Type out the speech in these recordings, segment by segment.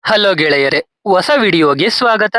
Hello ಗೆಳೆಯರೆ, ಹೊಸ ವಿಡಿಯೋಗೆ ಸ್ವಾಗತ.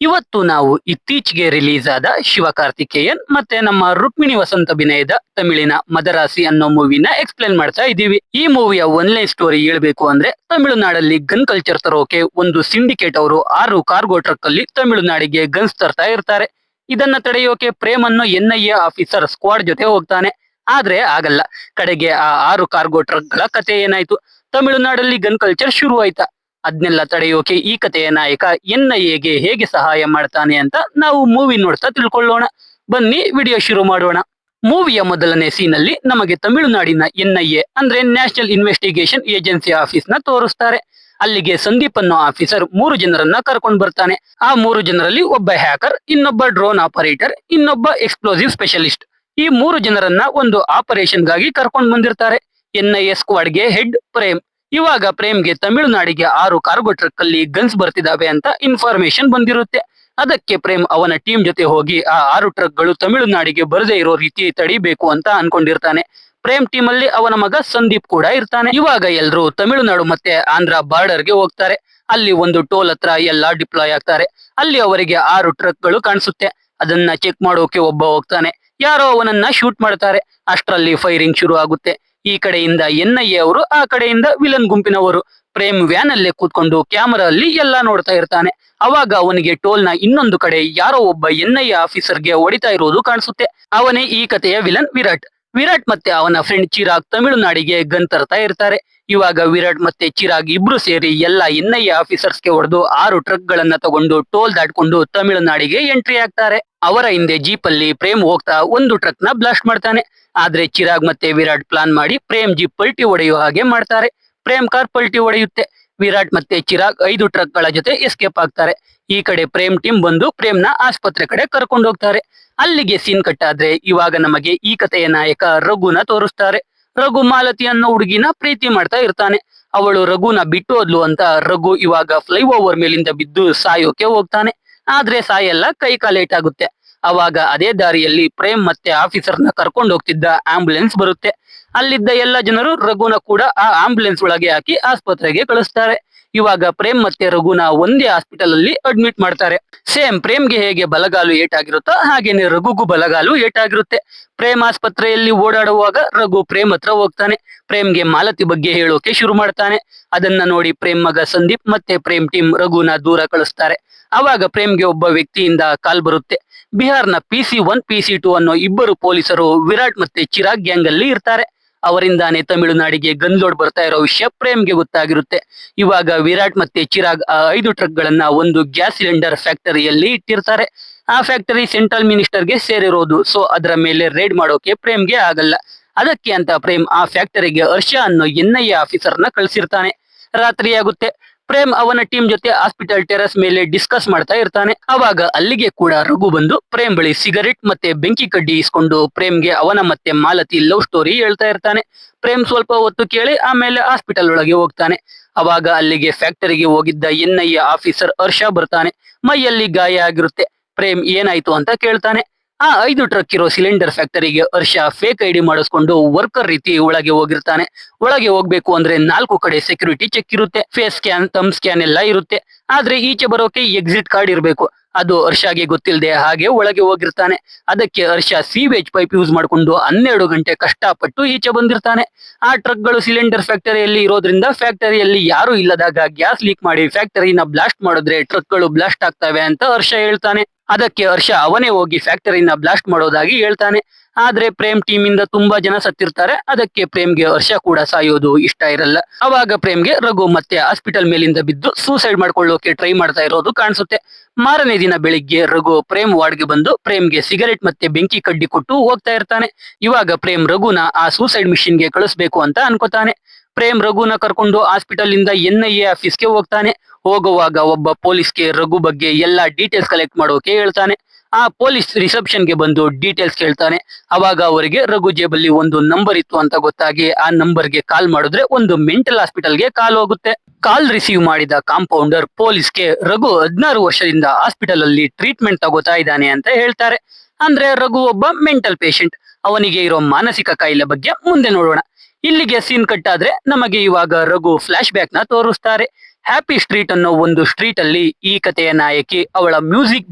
ಇವತ್ತು ನಾವು ಇತ್ತೀಚೆಗೆ ರಿಲೀಸ್ ಆದ ಶಿವಕಾರ್ತಿಕೇಯನ್ ಮತ್ತೆ ನಮ್ಮ ರುಕ್ಮಿಣಿ ವಸಂತ ಅಭಿನಯದ ತಮಿಳಿನ ಮದರಾಸಿ ಅನ್ನೋ ಮೂವಿನ ಎಕ್ಸ್ಪ್ಲೇನ್ ಮಾಡ್ತಾ ಇದೀವಿ. ಈ ಮೂವಿಯ ಒನ್ಲೈನ್ ಸ್ಟೋರಿ ಹೇಳ್ಬೇಕು ಅಂದ್ರೆ, ತಮಿಳುನಾಡಲ್ಲಿ ಗನ್ ಕಲ್ಚರ್ ತರೋಕೆ ಒಂದು ಸಿಂಡಿಕೇಟ್ ಅವರು 6 ಕಾರ್ಗೋ ಟ್ರಕ್ ಅಲ್ಲಿ ತಮಿಳುನಾಡಿಗೆ ಗನ್ಸ್ ತರ್ತಾ ಇರ್ತಾರೆ. ಇದನ್ನ ತಡೆಯೋಕೆ ಪ್ರೇಮ್ ಅನ್ನೋ NIA ಆಫೀಸರ್ ಸ್ಕ್ವಾಡ್ ಜೊತೆ ಹೋಗ್ತಾನೆ. ಆದ್ರೆ ಆಗಲ್ಲ. ಕಡೆಗೆ ಆ 6 ಕಾರ್ಗೋ ಟ್ರಕ್ ಗಳ ಕತೆ ಏನಾಯ್ತು? ತಮಿಳುನಾಡಲ್ಲಿ ಗನ್ ಕಲ್ಚರ್ ಶುರು ಆಯ್ತಾ? ಅದ್ನೆಲ್ಲ ತಡೆಯೋಕೆ ಈ ಕಥೆಯ ನಾಯಕ NIAಗೆ ಹೇಗೆ ಸಹಾಯ ಮಾಡ್ತಾನೆ ಅಂತ ನಾವು ಮೂವಿ ನೋಡ್ತಾ ತಿಳ್ಕೊಳ್ಳೋಣ. ಬನ್ನಿ ವಿಡಿಯೋ ಶುರು ಮಾಡೋಣ. ಮೂವಿಯ ಮೊದಲನೇ ಸೀನ್ ಅಲ್ಲಿ ನಮಗೆ ತಮಿಳುನಾಡಿನ NIA ಅಂದ್ರೆ ನ್ಯಾಷನಲ್ ಇನ್ವೆಸ್ಟಿಗೇಷನ್ ಏಜೆನ್ಸಿ ಆಫೀಸ್ ನ ತೋರಿಸ್ತಾರೆ. ಅಲ್ಲಿಗೆ ಸಂದೀಪ್ ಅನ್ನೋ ಆಫೀಸರ್ 3 ಜನರನ್ನ ಕರ್ಕೊಂಡು ಬರ್ತಾನೆ. ಆ 3 ಜನರಲ್ಲಿ ಒಬ್ಬ ಹ್ಯಾಕರ್, ಇನ್ನೊಬ್ಬ ಡ್ರೋನ್ ಆಪರೇಟರ್, ಇನ್ನೊಬ್ಬ ಎಕ್ಸ್ಪ್ಲೋಸಿವ್ ಸ್ಪೆಷಲಿಸ್ಟ್. ಈ 3 ಜನರನ್ನ ಒಂದು ಆಪರೇಷನ್ ಗಾಗಿ ಕರ್ಕೊಂಡು ಬಂದಿರ್ತಾರೆ. NIA ಸ್ಕ್ವಾಡ್ಗೆ ಹೆಡ್ ಪ್ರೇಮ್. ಇವಾಗ ಪ್ರೇಮ್ಗೆ ತಮಿಳುನಾಡಿಗೆ 6 ಕಾರ್ಗೋ ಟ್ರಕ್ ಅಲ್ಲಿ ಗನ್ಸ್ ಬರ್ತಿದಾವೆ ಅಂತ ಇನ್ಫಾರ್ಮೇಶನ್ ಬಂದಿರುತ್ತೆ. ಅದಕ್ಕೆ ಪ್ರೇಮ್ ಅವನ ಟೀಮ್ ಜೊತೆ ಹೋಗಿ ಆ 6 ಟ್ರಕ್ ಗಳು ತಮಿಳುನಾಡಿಗೆ ಬರದೇ ಇರೋ ರೀತಿ ತಡಿಬೇಕು ಅಂತ ಅನ್ಕೊಂಡಿರ್ತಾನೆ. ಪ್ರೇಮ್ ಟೀಮ್ ಅಲ್ಲಿ ಅವನ ಮಗ ಸಂದೀಪ್ ಕೂಡ ಇರ್ತಾನೆ. ಇವಾಗ ಎಲ್ರು ತಮಿಳುನಾಡು ಮತ್ತೆ ಆಂಧ್ರ ಬಾರ್ಡರ್ ಗೆ ಹೋಗ್ತಾರೆ. ಅಲ್ಲಿ ಒಂದು ಟೋಲ್ ಹತ್ರ ಎಲ್ಲಾ ಡಿಪ್ಲಾಯ್ ಆಗ್ತಾರೆ. ಅಲ್ಲಿ ಅವರಿಗೆ 6 ಟ್ರಕ್ ಗಳು ಕಾಣಿಸುತ್ತೆ. ಅದನ್ನ ಚೆಕ್ ಮಾಡೋಕೆ ಒಬ್ಬ ಹೋಗ್ತಾನೆ. ಯಾರೋ ಅವನನ್ನ ಶೂಟ್ ಮಾಡ್ತಾರೆ. ಅಷ್ಟರಲ್ಲಿ ಫೈರಿಂಗ್ ಶುರು ಆಗುತ್ತೆ. ಈ ಕಡೆಯಿಂದ NIA ಅವರು, ಆ ಕಡೆಯಿಂದ ವಿಲನ್ ಗುಂಪಿನವರು. ಪ್ರೇಮ್ ವ್ಯಾನ್ ಅಲ್ಲೇ ಕೂತ್ಕೊಂಡು ಕ್ಯಾಮರಾ ಅಲ್ಲಿ ಎಲ್ಲಾ ನೋಡ್ತಾ ಇರ್ತಾನೆ. ಅವಾಗ ಅವನಿಗೆ ಟೋಲ್ ನ ಇನ್ನೊಂದು ಕಡೆ ಯಾರೋ ಒಬ್ಬ NIA ಆಫೀಸರ್ಗೆ ಹೊಡಿತಾ ಇರೋದು ಕಾಣಿಸುತ್ತೆ. ಅವನೇ ಈ ಕಥೆಯ ವಿಲನ್ ವಿರಾಟ್. ವಿರಾಟ್ ಮತ್ತೆ ಅವನ ಫ್ರೆಂಡ್ ಚಿರಾಗ್ ತಮಿಳುನಾಡಿಗೆ ಗನ್ ತರ್ತಾ ಇರ್ತಾರೆ. ಇವಾಗ ವಿರಾಟ್ ಮತ್ತೆ ಚಿರಾಗ್ ಇಬ್ರು ಸೇರಿ ಎಲ್ಲಾ NIA ಆಫೀಸರ್ಸ್ಗೆ ಹೊಡೆದು 6 ಟ್ರಕ್ ಗಳನ್ನ ತಗೊಂಡು ಟೋಲ್ ದಾಟ್ಕೊಂಡು ತಮಿಳುನಾಡಿಗೆ ಎಂಟ್ರಿ ಆಗ್ತಾರೆ. ಅವರ ಹಿಂದೆ ಜೀಪ್ ಅಲ್ಲಿ ಪ್ರೇಮ್ ಹೋಗ್ತಾ ಒಂದು ಟ್ರಕ್ ನ ಬ್ಲಾಸ್ಟ್ ಮಾಡ್ತಾನೆ. ಆದ್ರೆ ಚಿರಾಗ್ ಮತ್ತೆ ವಿರಾಟ್ ಪ್ಲಾನ್ ಮಾಡಿ ಪ್ರೇಮ್ ಜೀಪ್ ಪಲ್ಟಿ ಹೊಡೆಯುವ ಹಾಗೆ ಮಾಡ್ತಾರೆ. ಪ್ರೇಮ್ ಕಾರ್ ಪಲ್ಟಿ ಹೊಡೆಯುತ್ತೆ. ವಿರಾಟ್ ಮತ್ತೆ ಚಿರಾಗ್ 5 ಟ್ರಕ್ ಗಳ ಜೊತೆ ಎಸ್ಕೇಪ್ ಆಗ್ತಾರೆ. ಈ ಕಡೆ ಪ್ರೇಮ್ ಟೀಮ್ ಬಂದು ಪ್ರೇಮ್ನ ಆಸ್ಪತ್ರೆ ಕಡೆ ಕರ್ಕೊಂಡು ಹೋಗ್ತಾರೆ. ಅಲ್ಲಿಗೆ ಸೀನ್ ಕಟ್ ಆದ್ರೆ ಇವಾಗ ನಮಗೆ ಈ ಕಥೆಯ ನಾಯಕ ರಘುನ ತೋರಿಸ್ತಾರೆ. ರಘು ಮಾಲತಿ ಅನ್ನೋ ಹುಡುಗಿನ ಪ್ರೀತಿ ಮಾಡ್ತಾ ಇರ್ತಾನೆ. ಅವಳು ರಘುನ ಬಿಟ್ಟು ಹೋದ್ಲು ಅಂತ ರಘು ಇವಾಗ ಫ್ಲೈಓವರ್ ಮೇಲಿಂದ ಬಿದ್ದು ಸಾಯೋಕೆ ಹೋಗ್ತಾನೆ. ಆದ್ರೆ ಸಾಯಲ್ಲ, ಕೈ ಕಾಲೇಟ್ ಆಗುತ್ತೆ. ಅವಾಗ ಅದೇ ದಾರಿಯಲ್ಲಿ ಪ್ರೇಮ್ ಮತ್ತೆ ಆಫೀಸರ್ನ ಕರ್ಕೊಂಡು ಹೋಗ್ತಿದ್ದ ಆಂಬುಲೆನ್ಸ್ ಬರುತ್ತೆ. ಅಲ್ಲಿದ್ದ ಎಲ್ಲ ಜನರು ರಘುನ ಕೂಡ ಆ ಆಂಬುಲೆನ್ಸ್ ಒಳಗೆ ಹಾಕಿ ಆಸ್ಪತ್ರೆಗೆ ಕಳಿಸ್ತಾರೆ. ಇವಾಗ ಪ್ರೇಮ್ ಮತ್ತೆ ರಘುನ ಒಂದೇ ಹಾಸ್ಪಿಟಲ್ ಅಲ್ಲಿ ಅಡ್ಮಿಟ್ ಮಾಡ್ತಾರೆ. ಸೇಮ್ ಪ್ರೇಮ್ಗೆ ಹೇಗೆ ಬಲಗಾಲು ಏಟಾಗಿರುತ್ತೋ ಹಾಗೇನೆ ರಘುಗೂ ಬಲಗಾಲು ಏಟಾಗಿರುತ್ತೆ. ಪ್ರೇಮ್ ಆಸ್ಪತ್ರೆಯಲ್ಲಿ ಓಡಾಡುವಾಗ ರಘು ಪ್ರೇಮ್ ಹತ್ರ ಹೋಗ್ತಾನೆ. ಪ್ರೇಮ್ಗೆ ಮಾಲತಿ ಬಗ್ಗೆ ಹೇಳೋಕೆ ಶುರು ಮಾಡ್ತಾನೆ. ಅದನ್ನ ನೋಡಿ ಪ್ರೇಮ್ ಮಗ ಸಂದೀಪ್ ಮತ್ತೆ ಪ್ರೇಮ್ ಟೀಮ್ ರಘುನ ದೂರ ಕಳಿಸ್ತಾರೆ. ಅವಾಗ ಪ್ರೇಮ್ಗೆ ಒಬ್ಬ ವ್ಯಕ್ತಿಯಿಂದ ಕಾಲ್ ಬರುತ್ತೆ. ಬಿಹಾರ್ನ PC1 PC2 ಅನ್ನೋ ಇಬ್ಬರು ಪೊಲೀಸರು ವಿರಾಟ್ ಮತ್ತೆ ಚಿರಾಗ್ ಗ್ಯಾಂಗ್ ಅಲ್ಲಿ ಇರ್ತಾರೆ. ಅವರಿಂದಾನೆ ತಮಿಳುನಾಡಿಗೆ ಗನ್ ಲೋಡ್ ಬರ್ತಾ ಇರೋ ವಿಷಯ ಪ್ರೇಮ್ಗೆ ಗೊತ್ತಾಗಿರುತ್ತೆ. ಇವಾಗ ವಿರಾಟ್ ಮತ್ತೆ ಚಿರಾಗ್ ಆ 5 ಟ್ರಕ್ ಗಳನ್ನ ಒಂದು ಗ್ಯಾಸ್ ಸಿಲಿಂಡರ್ ಫ್ಯಾಕ್ಟರಿಯಲ್ಲಿ ಇಟ್ಟಿರ್ತಾರೆ. ಆ ಫ್ಯಾಕ್ಟರಿ ಸೆಂಟ್ರಲ್ ಮಿನಿಸ್ಟರ್ಗೆ ಸೇರಿರೋದು. ಸೊ ಅದರ ಮೇಲೆ ರೇಡ್ ಮಾಡೋಕೆ ಪ್ರೇಮ್ಗೆ ಆಗಲ್ಲ. ಅದಕ್ಕೆ ಅಂತ ಪ್ರೇಮ್ ಆ ಫ್ಯಾಕ್ಟರಿಗೆ ಹರ್ಷ ಅನ್ನೋ NIA ಆಫೀಸರ್ನ ಕಳ್ಸಿರ್ತಾನೆ. ರಾತ್ರಿ ಆಗುತ್ತೆ. ಪ್ರೇಮ್ ಅವನ ಟೀಮ್ ಜೊತೆ ಹಾಸ್ಪಿಟಲ್ ಟೆರಸ್ ಮೇಲೆ ಡಿಸ್ಕಸ್ ಮಾಡ್ತಾ ಇರ್ತಾನೆ. ಅವಾಗ ಅಲ್ಲಿಗೆ ಕೂಡ ರಘು ಬಂದು ಪ್ರೇಮ್ ಬಳಿ ಸಿಗರೆಟ್ ಮತ್ತೆ ಬೆಂಕಿ ಕಡ್ಡಿ ಇಸ್ಕೊಂಡು ಪ್ರೇಮ್ಗೆ ಅವನ ಮತ್ತೆ ಮಾಲತಿ ಲವ್ ಸ್ಟೋರಿ ಹೇಳ್ತಾ ಇರ್ತಾನೆ. ಪ್ರೇಮ್ ಸ್ವಲ್ಪ ಹೊತ್ತು ಕೇಳಿ ಆಮೇಲೆ ಹಾಸ್ಪಿಟಲ್ ಒಳಗೆ ಹೋಗ್ತಾನೆ. ಅವಾಗ ಅಲ್ಲಿಗೆ ಫ್ಯಾಕ್ಟರಿಗೆ ಹೋಗಿದ್ದ NIA ಆಫೀಸರ್ ಹರ್ಷ ಬರ್ತಾನೆ. ಮೈಯಲ್ಲಿ ಗಾಯ ಆಗಿರುತ್ತೆ. ಪ್ರೇಮ್ ಏನಾಯ್ತು ಅಂತ ಕೇಳ್ತಾನೆ. ಆ 5 ಟ್ರಕ್ ಇರೋ ಸಿಲಿಂಡರ್ ಫ್ಯಾಕ್ಟರಿಗೆ ಹರ್ಷ ಫೇಕ್ ID ಮಾಡಿಸ್ಕೊಂಡು ವರ್ಕರ್ ರೀತಿ ಒಳಗೆ ಹೋಗಿರ್ತಾನೆ. ಒಳಗೆ ಹೋಗ್ಬೇಕು ಅಂದ್ರೆ 4 ಕಡೆ ಸೆಕ್ಯೂರಿಟಿ ಚೆಕ್ ಇರುತ್ತೆ. ಫೇಸ್ ಸ್ಕ್ಯಾನ್, ಥಂಬ್ ಸ್ಕ್ಯಾನ್ ಎಲ್ಲ ಇರುತ್ತೆ. ಆದ್ರೆ ಈಚೆ ಬರೋಕೆ ಎಕ್ಸಿಟ್ ಕಾರ್ಡ್ ಇರಬೇಕು. ಅದು ಹರ್ಷಗೆ ಗೊತ್ತಿಲ್ಲದೆ ಹಾಗೆ ಒಳಗೆ ಹೋಗಿರ್ತಾನೆ. ಅದಕ್ಕೆ ಹರ್ಷ ಸೀವೇಜ್ ಪೈಪ್ ಯೂಸ್ ಮಾಡ್ಕೊಂಡು 12 ಗಂಟೆ ಕಷ್ಟಪಟ್ಟು ಈಚೆ ಬಂದಿರ್ತಾನೆ. ಆ ಟ್ರಕ್ ಗಳು ಸಿಲಿಂಡರ್ ಫ್ಯಾಕ್ಟರಿಯಲ್ಲಿ ಇರೋದ್ರಿಂದ ಫ್ಯಾಕ್ಟರಿಯಲ್ಲಿ ಯಾರು ಇಲ್ಲದಾಗ ಗ್ಯಾಸ್ ಲೀಕ್ ಮಾಡಿ ಫ್ಯಾಕ್ಟರಿನ ಬ್ಲಾಸ್ಟ್ ಮಾಡಿದ್ರೆ ಟ್ರಕ್ ಗಳು ಬ್ಲಾಸ್ಟ್ ಆಗ್ತವೆ ಅಂತ ಹರ್ಷ ಹೇಳ್ತಾನೆ. ಅದಕ್ಕೆ ಹರ್ಷ ಅವನೇ ಹೋಗಿ ಫ್ಯಾಕ್ಟರಿನ ಬ್ಲಾಸ್ಟ್ ಮಾಡೋದಾಗಿ ಹೇಳ್ತಾನೆ. ಆದ್ರೆ ಪ್ರೇಮ್ ಟೀಮ್ ಇಂದ ತುಂಬಾ ಜನ ಸತ್ತಿರ್ತಾರೆ. ಅದಕ್ಕೆ ಪ್ರೇಮ್ಗೆ ಹರ್ಷ ಕೂಡ ಸಾಯೋದು ಇಷ್ಟ ಇರಲ್ಲ. ಅವಾಗ ಪ್ರೇಮ್ಗೆ ರಘು ಮತ್ತೆ ಹಾಸ್ಪಿಟಲ್ ಮೇಲಿಂದ ಬಿದ್ದು ಸೂಸೈಡ್ ಮಾಡ್ಕೊಳ್ಳೋಕೆ ಟ್ರೈ ಮಾಡ್ತಾ ಇರೋದು ಕಾಣಿಸುತ್ತೆ. ಮಾರನೇ ದಿನ ಬೆಳಿಗ್ಗೆ ರಘು ಪ್ರೇಮ್ ವಾರ್ಡ್ಗೆ ಬಂದು ಪ್ರೇಮ್ಗೆ ಸಿಗರೆಟ್ ಮತ್ತೆ ಬೆಂಕಿ ಕಡ್ಡಿ ಕೊಟ್ಟು ಹೋಗ್ತಾ ಇರ್ತಾನೆ. ಇವಾಗ ಪ್ರೇಮ್ ರಘುನ ಆ ಸೂಸೈಡ್ ಮಿಷನ್ಗೆ ಕಳಿಸ್ಬೇಕು ಅಂತ ಅನ್ಕೋತಾನೆ. ಪ್ರೇಮ್ ರಘುನ ಕರ್ಕೊಂಡು ಹಾಸ್ಪಿಟಲ್ ಇಂದ NIA ಆಫೀಸ್ಗೆ ಹೋಗ್ತಾನೆ. ಹೋಗುವಾಗ ಒಬ್ಬ ಪೊಲೀಸ್ಗೆ ರಘು ಬಗ್ಗೆ ಎಲ್ಲಾ ಡೀಟೇಲ್ಸ್ ಕಲೆಕ್ಟ್ ಮಾಡೋಕೆ ಹೇಳ್ತಾನೆ. ಆ ಪೊಲೀಸ್ ರಿಸೆಪ್ಷನ್ ಗೆ ಬಂದು ಡೀಟೇಲ್ಸ್ ಕೇಳ್ತಾನೆ. ಅವಾಗ ಅವರಿಗೆ ರಘು ಜೇಬಲ್ಲಿ ಒಂದು ನಂಬರ್ ಇತ್ತು ಅಂತ ಗೊತ್ತಾಗಿ ಆ ನಂಬರ್ಗೆ ಕಾಲ್ ಮಾಡಿದ್ರೆ ಒಂದು ಮೆಂಟಲ್ ಹಾಸ್ಪಿಟಲ್ಗೆ ಕಾಲ್ ಹೋಗುತ್ತೆ. ಕಾಲ್ ರಿಸೀವ್ ಮಾಡಿದ ಕಾಂಪೌಂಡರ್ ಪೊಲೀಸ್ಗೆ ರಘು 16 ವರ್ಷದಿಂದ ಹಾಸ್ಪಿಟಲ್ ಅಲ್ಲಿ ಟ್ರೀಟ್ಮೆಂಟ್ ತಗೋತಾ ಇದ್ದಾನೆ ಅಂತ ಹೇಳ್ತಾರೆ. ಅಂದ್ರೆ ರಘು ಒಬ್ಬ ಮೆಂಟಲ್ ಪೇಷಂಟ್. ಅವನಿಗೆ ಇರೋ ಮಾನಸಿಕ ಕಾಯಿಲೆ ಬಗ್ಗೆ ಮುಂದೆ ನೋಡೋಣ. ಇಲ್ಲಿಗೆ ಸೀನ್ ಕಟ್ ಆದ್ರೆ ನಮಗೆ ಇವಾಗ ರಘು ಫ್ಲಾಶ್ ಬ್ಯಾಕ್ ನ ತೋರಿಸ್ತಾರೆ. ಹ್ಯಾಪಿ ಸ್ಟ್ರೀಟ್ ಅನ್ನೋ ಒಂದು ಸ್ಟ್ರೀಟ್ ಅಲ್ಲಿ ಈ ಕಥೆಯ ನಾಯಕಿ ಅವಳ ಮ್ಯೂಸಿಕ್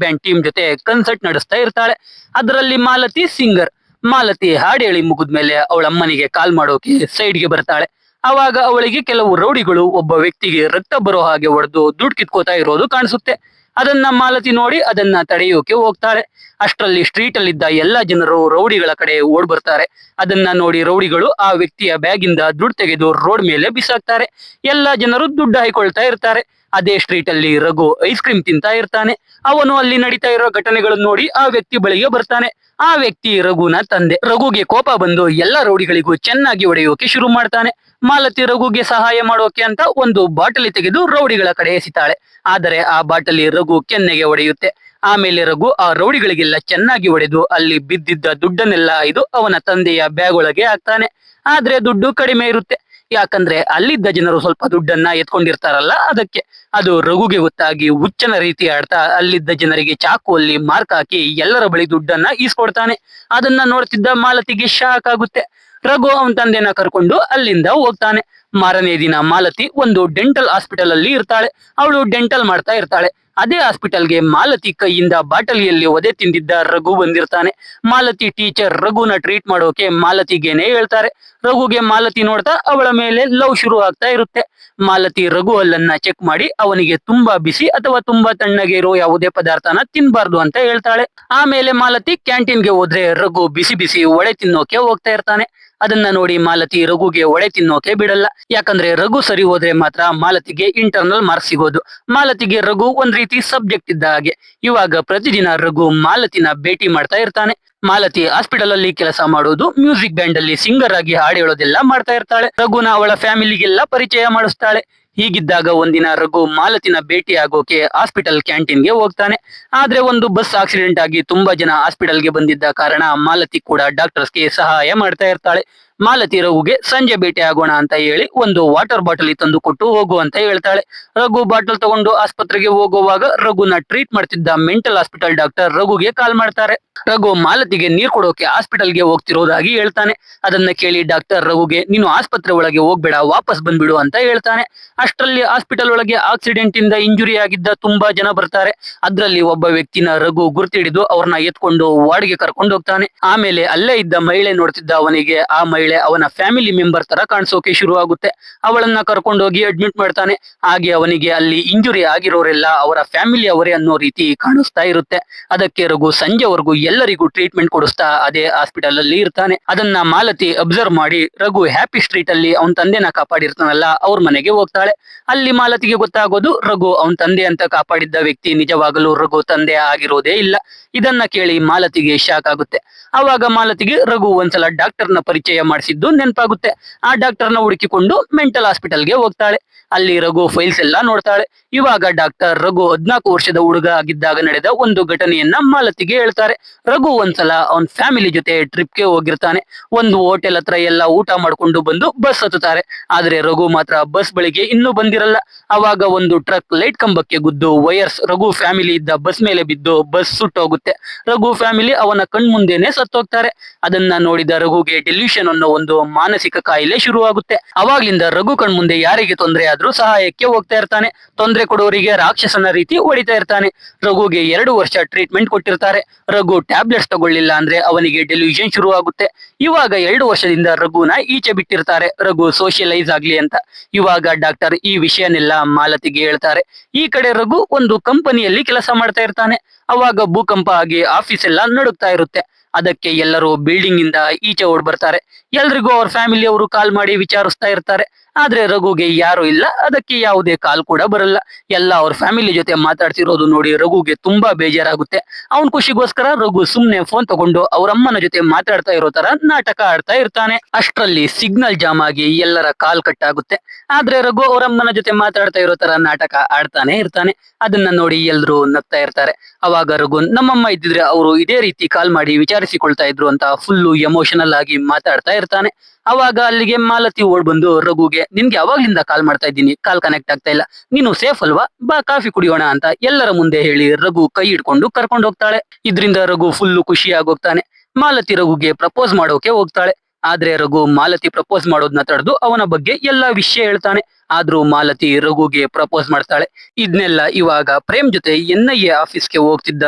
ಬ್ಯಾಂಡ್ ಟೀಮ್ ಜೊತೆ ಕನ್ಸರ್ಟ್ ನಡೆಸ್ತಾ ಇರ್ತಾಳೆ. ಅದರಲ್ಲಿ ಮಾಲತಿ ಸಿಂಗರ್. ಮಾಲತಿ ಹಾಡು ಹೇಳಿ ಮುಗಿದ್ಮೇಲೆ ಅವಳ ಅಮ್ಮನಿಗೆ ಕಾಲ್ ಮಾಡೋಕೆ ಸೈಡ್ಗೆ ಬರ್ತಾಳೆ. ಅವಾಗ ಅವಳಿಗೆ ಕೆಲವು ರೌಡಿಗಳು ಒಬ್ಬ ವ್ಯಕ್ತಿಗೆ ರಕ್ತ ಬರೋ ಹಾಗೆ ಹೊಡೆದು ದುಡ್ಡು ಕಿತ್ಕೋತಾ ಇರೋದು ಕಾಣಿಸುತ್ತೆ. ಅದನ್ನ ಮಾಲತಿ ನೋಡಿ ಅದನ್ನ ತಡೆಯೋಕೆ ಹೋಗ್ತಾಳೆ. ಅಷ್ಟರಲ್ಲಿ ಸ್ಟ್ರೀಟ್ ಅಲ್ಲಿದ್ದ ಎಲ್ಲಾ ಜನರು ರೌಡಿಗಳ ಕಡೆ ಓಡ್ ಬರ್ತಾರೆ. ಅದನ್ನ ನೋಡಿ ರೌಡಿಗಳು ಆ ವ್ಯಕ್ತಿಯ ಬ್ಯಾಗ್ ಇಂದ ದುಡ್ಡು ತೆಗೆದು ರೋಡ್ ಮೇಲೆ ಬಿಸಾಕ್ತಾರೆ. ಎಲ್ಲಾ ಜನರು ದುಡ್ಡು ಹಾಯ್ಕೊಳ್ತಾ ಇರ್ತಾರೆ. ಅದೇ ಸ್ಟ್ರೀಟ್ ಅಲ್ಲಿ ರಘು ಐಸ್ ಕ್ರೀಮ್ ತಿಂತಾ ಇರ್ತಾನೆ. ಅವನು ಅಲ್ಲಿ ನಡೀತಾ ಇರೋ ಘಟನೆಗಳನ್ನು ನೋಡಿ ಆ ವ್ಯಕ್ತಿ ಬಳಿಗೆ ಬರ್ತಾನೆ. ಆ ವ್ಯಕ್ತಿ ರಘುನ ತಂದೆ. ರಘುಗೆ ಕೋಪ ಬಂದು ಎಲ್ಲಾ ರೌಡಿಗಳಿಗೂ ಚೆನ್ನಾಗಿ ಹೊಡೆಯೋಕೆ ಶುರು ಮಾಡ್ತಾನೆ. ಮಾಲತಿ ರಘುಗೆ ಸಹಾಯ ಮಾಡೋಕೆ ಅಂತ ಒಂದು ಬಾಟಲಿ ತೆಗೆದು ರೌಡಿಗಳ ಕಡೆ ಎಸಿತಾಳೆ. ಆದರೆ ಆ ಬಾಟಲಿ ರಘು ಕೆನ್ನೆಗೆ ಹೊಡೆಯುತ್ತೆ. ಆಮೇಲೆ ರಘು ಆ ರೌಡಿಗಳಿಗೆಲ್ಲ ಚೆನ್ನಾಗಿ ಹೊಡೆದು ಅಲ್ಲಿ ಬಿದ್ದಿದ್ದ ದುಡ್ಡನ್ನೆಲ್ಲ ಇದು ಅವನ ತಂದೆಯ ಬ್ಯಾಗ್ ಒಳಗೆ ಹಾಕ್ತಾನೆ. ಆದ್ರೆ ದುಡ್ಡು ಕಡಿಮೆ ಇರುತ್ತೆ. ಯಾಕಂದ್ರೆ ಅಲ್ಲಿದ್ದ ಜನರು ಸ್ವಲ್ಪ ದುಡ್ಡನ್ನ ಎತ್ಕೊಂಡಿರ್ತಾರಲ್ಲ, ಅದಕ್ಕೆ. ಅದು ರಘುಗೆ ಗೊತ್ತಾಗಿ ಹುಚ್ಚನ ರೀತಿ ಆಡ್ತಾ ಅಲ್ಲಿದ್ದ ಜನರಿಗೆ ಚಾಕುವಲ್ಲಿ ಮಾರ್ಕ್ ಹಾಕಿ ಎಲ್ಲರ ಬಳಿ ದುಡ್ಡನ್ನ ಈಸ್ಕೊಡ್ತಾನೆ. ಅದನ್ನ ನೋಡ್ತಿದ್ದ ಮಾಲತಿಗೆ ಶಾಕ್ ಆಗುತ್ತೆ. ರಘು ಅವನ ತಂದೆನ ಕರ್ಕೊಂಡು ಅಲ್ಲಿಂದ ಹೋಗ್ತಾನೆ. ಮಾರನೇ ದಿನ ಮಾಲತಿ ಒಂದು ಡೆಂಟಲ್ ಹಾಸ್ಪಿಟಲ್ ಅಲ್ಲಿ ಇರ್ತಾಳೆ. ಅವಳು ಡೆಂಟಲ್ ಮಾಡ್ತಾ ಇರ್ತಾಳೆ. ಅದೇ ಹಾಸ್ಪಿಟಲ್ಗೆ ಮಾಲತಿ ಕೈಯಿಂದ ಬಾಟಲಿಯಲ್ಲಿ ಒದೆ ತಿಂದಿದ್ದ ರಘು ಬಂದಿರ್ತಾನೆ. ಮಾಲತಿ ಟೀಚರ್ ರಘುನ ಟ್ರೀಟ್ ಮಾಡೋಕೆ ಮಾಲತಿಗೇನೆ ಹೇಳ್ತಾರೆ. ರಘುಗೆ ಮಾಲತಿ ನೋಡ್ತಾ ಅವಳ ಮೇಲೆ ಲವ್ ಶುರು ಆಗ್ತಾ ಇರುತ್ತೆ. ಮಾಲತಿ ರಘು ಹಲ್ಲನ್ನ ಚೆಕ್ ಮಾಡಿ ಅವನಿಗೆ ತುಂಬಾ ಬಿಸಿ ಅಥವಾ ತುಂಬಾ ತಣ್ಣಗೆ ಇರೋ ಯಾವುದೇ ಪದಾರ್ಥನ ತಿನ್ಬಾರ್ದು ಅಂತ ಹೇಳ್ತಾಳೆ. ಆಮೇಲೆ ಮಾಲತಿ ಕ್ಯಾಂಟೀನ್ಗೆ ಹೋದ್ರೆ ರಘು ಬಿಸಿ ಬಿಸಿ ಒಡೆ ತಿನ್ನೋಕೆ ಹೋಗ್ತಾ ಇರ್ತಾನೆ. ಅದನ್ನ ನೋಡಿ ಮಾಲತಿ ರಘುಗೆ ಒಡೆ ತಿನ್ನೋಕೆ ಬಿಡಲ್ಲ. ಯಾಕಂದ್ರೆ ರಘು ಸರಿ ಹೋದ್ರೆ ಮಾತ್ರ ಮಾಲತಿಗೆ ಇಂಟರ್ನಲ್ ಮಾರ್ಕ್ಸ್ ಸಿಗೋದು. ಮಾಲತಿಗೆ ರಘು ಒಂದ್ ರೀತಿ ಸಬ್ಜೆಕ್ಟ್ ಇದ್ದ ಹಾಗೆ. ಇವಾಗ ಪ್ರತಿದಿನ ರಘು ಮಾಲತಿನ ಭೇಟಿ ಮಾಡ್ತಾ ಇರ್ತಾನೆ. ಮಾಲತಿ ಹಾಸ್ಪಿಟಲ್ ಅಲ್ಲಿ ಕೆಲಸ ಮಾಡೋದು, ಮ್ಯೂಸಿಕ್ ಬ್ಯಾಂಡ್ ಅಲ್ಲಿ ಸಿಂಗರ್ ಆಗಿ ಹಾಡು ಹೇಳೋದೆಲ್ಲ ಮಾಡ್ತಾ ಇರ್ತಾಳೆ. ರಘುನ ಅವಳ ಫ್ಯಾಮಿಲಿಗೆಲ್ಲ ಪರಿಚಯ ಮಾಡಿಸ್ತಾಳೆ. ಹೀಗಿದ್ದಾಗ ಒಂದಿನ ರಘು ಮಾಲತಿನ ಭೇಟಿ ಆಗೋಕೆ ಹಾಸ್ಪಿಟಲ್ ಕ್ಯಾಂಟೀನ್ಗೆ ಹೋಗ್ತಾನೆ. ಆದ್ರೆ ಒಂದು ಬಸ್ ಆಕ್ಸಿಡೆಂಟ್ ಆಗಿ ತುಂಬಾ ಜನ ಹಾಸ್ಪಿಟಲ್ಗೆ ಬಂದಿದ್ದ ಕಾರಣ ಮಾಲತಿ ಕೂಡ ಡಾಕ್ಟರ್ಸ್ಗೆ ಸಹಾಯ ಮಾಡ್ತಾ ಇರ್ತಾಳೆ. ಮಾಲತಿ ರಘುಗೆ ಸಂಜೆ ಭೇಟಿ ಆಗೋಣ ಅಂತ ಹೇಳಿ ಒಂದು ವಾಟರ್ ಬಾಟಲ್ ತಂದು ಕೊಟ್ಟು ಹೋಗು ಅಂತ ಹೇಳ್ತಾಳೆ. ರಘು ಬಾಟಲ್ ತಗೊಂಡು ಆಸ್ಪತ್ರೆಗೆ ಹೋಗುವಾಗ ರಘುನ ಟ್ರೀಟ್ ಮಾಡ್ತಿದ್ದ ಮೆಂಟಲ್ ಹಾಸ್ಪಿಟಲ್ ಡಾಕ್ಟರ್ ರಘುಗೆ ಕಾಲ್ ಮಾಡ್ತಾರೆ. ರಘು ಮಾಲತಿಗೆ ನೀರ್ ಕೊಡೋಕೆ ಹಾಸ್ಪಿಟಲ್ಗೆ ಹೋಗ್ತಿರೋದಾಗಿ ಹೇಳ್ತಾನೆ. ಅದನ್ನ ಕೇಳಿ ಡಾಕ್ಟರ್ ರಘುಗೆ ನೀನು ಆಸ್ಪತ್ರೆ ಒಳಗೆ ಹೋಗ್ಬೇಡ, ವಾಪಸ್ ಬಂದ್ಬಿಡು ಅಂತ ಹೇಳ್ತಾನೆ. ಅಷ್ಟರಲ್ಲಿ ಹಾಸ್ಪಿಟಲ್ ಒಳಗೆ ಆಕ್ಸಿಡೆಂಟ್ ಇಂದ ಇಂಜುರಿ ಆಗಿದ್ದ ತುಂಬಾ ಜನ ಬರ್ತಾರೆ. ಅದ್ರಲ್ಲಿ ಒಬ್ಬ ವ್ಯಕ್ತಿನ ರಘು ಗುರ್ತಿಡಿದು ಅವ್ರನ್ನ ಎತ್ಕೊಂಡು ವಾರ್ಡ್ಗೆ ಕರ್ಕೊಂಡು ಹೋಗ್ತಾನೆ. ಆಮೇಲೆ ಅಲ್ಲೇ ಇದ್ದ ಮಹಿಳೆ ನೋಡ್ತಿದ್ದ ಅವನಿಗೆ ಆ ಮಹಿಳೆ ಅವನ ಫ್ಯಾಮಿಲಿ ಮೆಂಬರ್ ತರ ಕಾಣಿಸೋಕೆ ಶುರು ಆಗುತ್ತೆ. ಅವಳನ್ನ ಕರ್ಕೊಂಡು ಹೋಗಿ ಅಡ್ಮಿಟ್ ಮಾಡ್ತಾನೆ. ಹಾಗೆ ಅವನಿಗೆ ಅಲ್ಲಿ ಇಂಜುರಿ ಆಗಿರೋರೆಲ್ಲ ಅವರ ಫ್ಯಾಮಿಲಿ ಅವರೇ ಅನ್ನೋ ರೀತಿ ಕಾಣಿಸ್ತಾ ಇರುತ್ತೆ. ಅದಕ್ಕೆ ರಘು ಸಂಜೆವರೆಗೂ ಎಲ್ಲರಿಗೂ ಟ್ರೀಟ್ಮೆಂಟ್ ಕೊಡಿಸ್ತಾ ಅದೇ ಹಾಸ್ಪಿಟಲ್ ಅಲ್ಲಿ ಇರ್ತಾನೆ. ಅದನ್ನ ಮಾಲತಿ ಅಬ್ಸರ್ವ್ ಮಾಡಿ ರಘು ಹ್ಯಾಪಿ ಸ್ಟ್ರೀಟ್ ಅಲ್ಲಿ ಅವನ ತಂದೆನ ಕಾಪಾಡಿರ್ತಾನಲ್ಲ ಅವ್ರ ಮನೆಗೆ ಹೋಗ್ತಾಳೆ. ಅಲ್ಲಿ ಮಾಲತಿಗೆ ಗೊತ್ತಾಗೋದು ರಘು ಅವನ ತಂದೆ ಅಂತ ಕಾಪಾಡಿದ್ದ ವ್ಯಕ್ತಿ ನಿಜವಾಗಲೂ ರಘು ತಂದೆ ಆಗಿರೋದೇ ಇಲ್ಲ. ಇದನ್ನ ಕೇಳಿ ಮಾಲತಿಗೆ ಶಾಕ್ ಆಗುತ್ತೆ. ಅವಾಗ ಮಾಲತಿಗೆ ರಘು ಒಂದ್ಸಲ ಡಾಕ್ಟರ್ನ ಪರಿಚಯ ಮಾಡಿಸಿದ್ದು ನೆನಪಾಗುತ್ತೆ. ಆ ಡಾಕ್ಟರ್ನ ಹುಡುಕಿಕೊಂಡು ಮೆಂಟಲ್ ಹಾಸ್ಪಿಟಲ್ಗೆ ಹೋಗ್ತಾಳೆ. ಅಲ್ಲಿ ರಘು ಫೈಲ್ಸ್ ಎಲ್ಲ ನೋಡ್ತಾಳೆ. ಇವಾಗ ಡಾಕ್ಟರ್ ರಘು 14 ವರ್ಷದ ಹುಡುಗ ಆಗಿದ್ದಾಗ ನಡೆದ ಒಂದು ಘಟನೆಯನ್ನ ಮಾಲತಿಗೆ ಹೇಳ್ತಾರೆ. ರಘು ಒಂದ್ಸಲ ಅವನ್ ಫ್ಯಾಮಿಲಿ ಜೊತೆ ಟ್ರಿಪ್ಗೆ ಹೋಗಿರ್ತಾನೆ. ಒಂದು ಹೋಟೆಲ್ ಹತ್ರ ಎಲ್ಲ ಊಟ ಮಾಡ್ಕೊಂಡು ಬಂದು ಬಸ್ ಹತ್ತುತ್ತಾರೆ. ಆದ್ರೆ ರಘು ಮಾತ್ರ ಬಸ್ ಬಳಿಗೆ ಇನ್ನೂ ಬಂದಿರಲ್ಲ. ಅವಾಗ ಒಂದು ಟ್ರಕ್ ಲೈಟ್ ಕಂಬಕ್ಕೆ ಗುದ್ದು ವೈರ್ಸ್ ರಘು ಫ್ಯಾಮಿಲಿ ಇದ್ದ ಬಸ್ ಮೇಲೆ ಬಿದ್ದು ಬಸ್ ಸುಟ್ಟೋಗುತ್ತೆ. ರಘು ಫ್ಯಾಮಿಲಿ ಅವನ ಕಣ್ಮುಂದೆನೆ ಸತ್ತೋಗ್ತಾರೆ. ಅದನ್ನ ನೋಡಿದ ರಘುಗೆ ಡೆಲ್ಯೂಷನ್ ಅನ್ನೋ ಒಂದು ಮಾನಸಿಕ ಕಾಯಿಲೆ ಶುರುವಾಗುತ್ತೆ. ಅವಾಗ್ಲಿಂದ ರಘು ಕಣ್ಮುಂದೆ ಯಾರಿಗೆ ತೊಂದರೆ ಆದ್ರೂ ಸಹಾಯಕ್ಕೆ ಹೋಗ್ತಾ ಇರ್ತಾನೆ. ತೊಂದರೆ ಕೊಡೋರಿಗೆ ರಾಕ್ಷಸನ ರೀತಿ ಹೊಡಿತಾ ಇರ್ತಾನೆ. ರಘುಗೆ 2 ವರ್ಷ ಟ್ರೀಟ್ಮೆಂಟ್ ಕೊಟ್ಟಿರ್ತಾರೆ. ರಘು ಟ್ಯಾಬ್ಲೆಟ್ಸ್ ತಗೊಳ್ಳಿಲ್ಲ ಅಂದ್ರೆ ಅವನಿಗೆ ಡೆಲ್ಯೂಷನ್ ಶುರು ಆಗುತ್ತೆ. ಇವಾಗ 2 ವರ್ಷದಿಂದ ರಘುನ ಈಚೆ ಬಿಟ್ಟಿರ್ತಾರೆ, ರಘು ಸೋಷಿಯಲೈಸ್ ಆಗ್ಲಿ ಅಂತ. ಇವಾಗ ಡಾಕ್ಟರ್ ಈ ವಿಷಯನೆಲ್ಲ ಮಾಲತಿಗೆ ಹೇಳ್ತಾರೆ. ಈ ಕಡೆ ರಘು ಒಂದು ಕಂಪನಿಯಲ್ಲಿ ಕೆಲಸ ಮಾಡ್ತಾ ಇರ್ತಾನೆ. ಅವಾಗ ಭೂಕಂಪ ಆಗಿ ಆಫೀಸ್ ಎಲ್ಲ ನಡುಗ್ತಾ ಇರುತ್ತೆ. ಅದಕ್ಕೆ ಎಲ್ಲರೂ ಬಿಲ್ಡಿಂಗ್ ಇಂದ ಈಚೆ ಓಡ್ ಬರ್ತಾರೆ. ಎಲ್ರಿಗೂ ಅವ್ರ ಫ್ಯಾಮಿಲಿ ಅವರು ಕಾಲ್ ಮಾಡಿ ವಿಚಾರಿಸ್ತಾ ಇರ್ತಾರೆ. ಆದ್ರೆ ರಘುಗೆ ಯಾರು ಇಲ್ಲ. ಅದಕ್ಕೆ ಯಾವುದೇ ಕಾಲ್ ಕೂಡ ಬರಲ್ಲ. ಎಲ್ಲ ಅವ್ರ ಫ್ಯಾಮಿಲಿ ಜೊತೆ ಮಾತಾಡ್ತಿರೋದು ನೋಡಿ ರಘುಗೆ ತುಂಬಾ ಬೇಜಾರಾಗುತ್ತೆ. ಅವನ್ ಖುಷಿಗೋಸ್ಕರ ರಘು ಸುಮ್ನೆ ಫೋನ್ ತಗೊಂಡು ಅವ್ರ ಅಮ್ಮನ ಜೊತೆ ಮಾತಾಡ್ತಾ ಇರೋ ತರ ನಾಟಕ ಆಡ್ತಾ ಇರ್ತಾನೆ. ಅಷ್ಟ್ರಲ್ಲಿ ಸಿಗ್ನಲ್ ಜಾಮ್ ಆಗಿ ಎಲ್ಲರ ಕಾಲ್ ಕಟ್ ಆಗುತ್ತೆ. ಆದ್ರೆ ರಘು ಅವ್ರ ಅಮ್ಮನ ಜೊತೆ ಮಾತಾಡ್ತಾ ಇರೋ ತರ ನಾಟಕ ಆಡ್ತಾನೆ ಇರ್ತಾನೆ. ಅದನ್ನ ನೋಡಿ ಎಲ್ರು ನಗ್ತಾ ಇರ್ತಾರೆ. ಅವಾಗ ರಘು ನಮ್ಮಮ್ಮ ಇದ್ದಿದ್ರೆ ಅವರು ಇದೇ ರೀತಿ ಕಾಲ್ ಮಾಡಿ ವಿಚಾರಿಸಿಕೊಳ್ತಾ ಇದ್ರು ಅಂತ ಫುಲ್ಲು ಎಮೋಷನಲ್ ಆಗಿ ಮಾತಾಡ್ತಾ ಇರ್ತಾನೆ. ಅವಾಗ ಅಲ್ಲಿಗೆ ಮಾಲತಿ ಓಡ್ ಬಂದು ರಘುಗೆ ನಿನ್ಗೆ ಅವಾಗ್ಲಿಂದ ಕಾಲ್ ಮಾಡ್ತಾ ಇದ್ದೀನಿ, ಕಾಲ್ ಕನೆಕ್ಟ್ ಆಗ್ತಾ ಇಲ್ಲ, ನೀನು ಸೇಫ್ ಅಲ್ವಾ, ಬಾ ಕಾಫಿ ಕುಡಿಯೋಣ ಅಂತ ಎಲ್ಲರ ಮುಂದೆ ಹೇಳಿ ರಘು ಕೈ ಹಿಡ್ಕೊಂಡು ಕರ್ಕೊಂಡು ಹೋಗ್ತಾಳೆ. ಇದ್ರಿಂದ ರಘು ಫುಲ್ಲು ಖುಷಿ ಆಗೋಗ್ತಾನೆ. ಮಾಲತಿ ರಘುಗೆ ಪ್ರಪೋಸ್ ಮಾಡೋಕೆ ಹೋಗ್ತಾಳೆ. ಆದ್ರೆ ರಘು ಮಾಲತಿ ಪ್ರಪೋಸ್ ಮಾಡೋದನ್ನ ತಡೆದು ಅವನ ಬಗ್ಗೆ ಎಲ್ಲಾ ವಿಷಯ ಹೇಳ್ತಾನೆ. ಆದ್ರೂ ಮಾಲತಿ ರಘುಗೆ ಪ್ರಪೋಸ್ ಮಾಡ್ತಾಳೆ. ಇದನ್ನೆಲ್ಲ ಇವಾಗ ಪ್ರೇಮ್ ಜೊತೆ NIA ಆಫೀಸ್ಗೆ ಹೋಗ್ತಿದ್ದ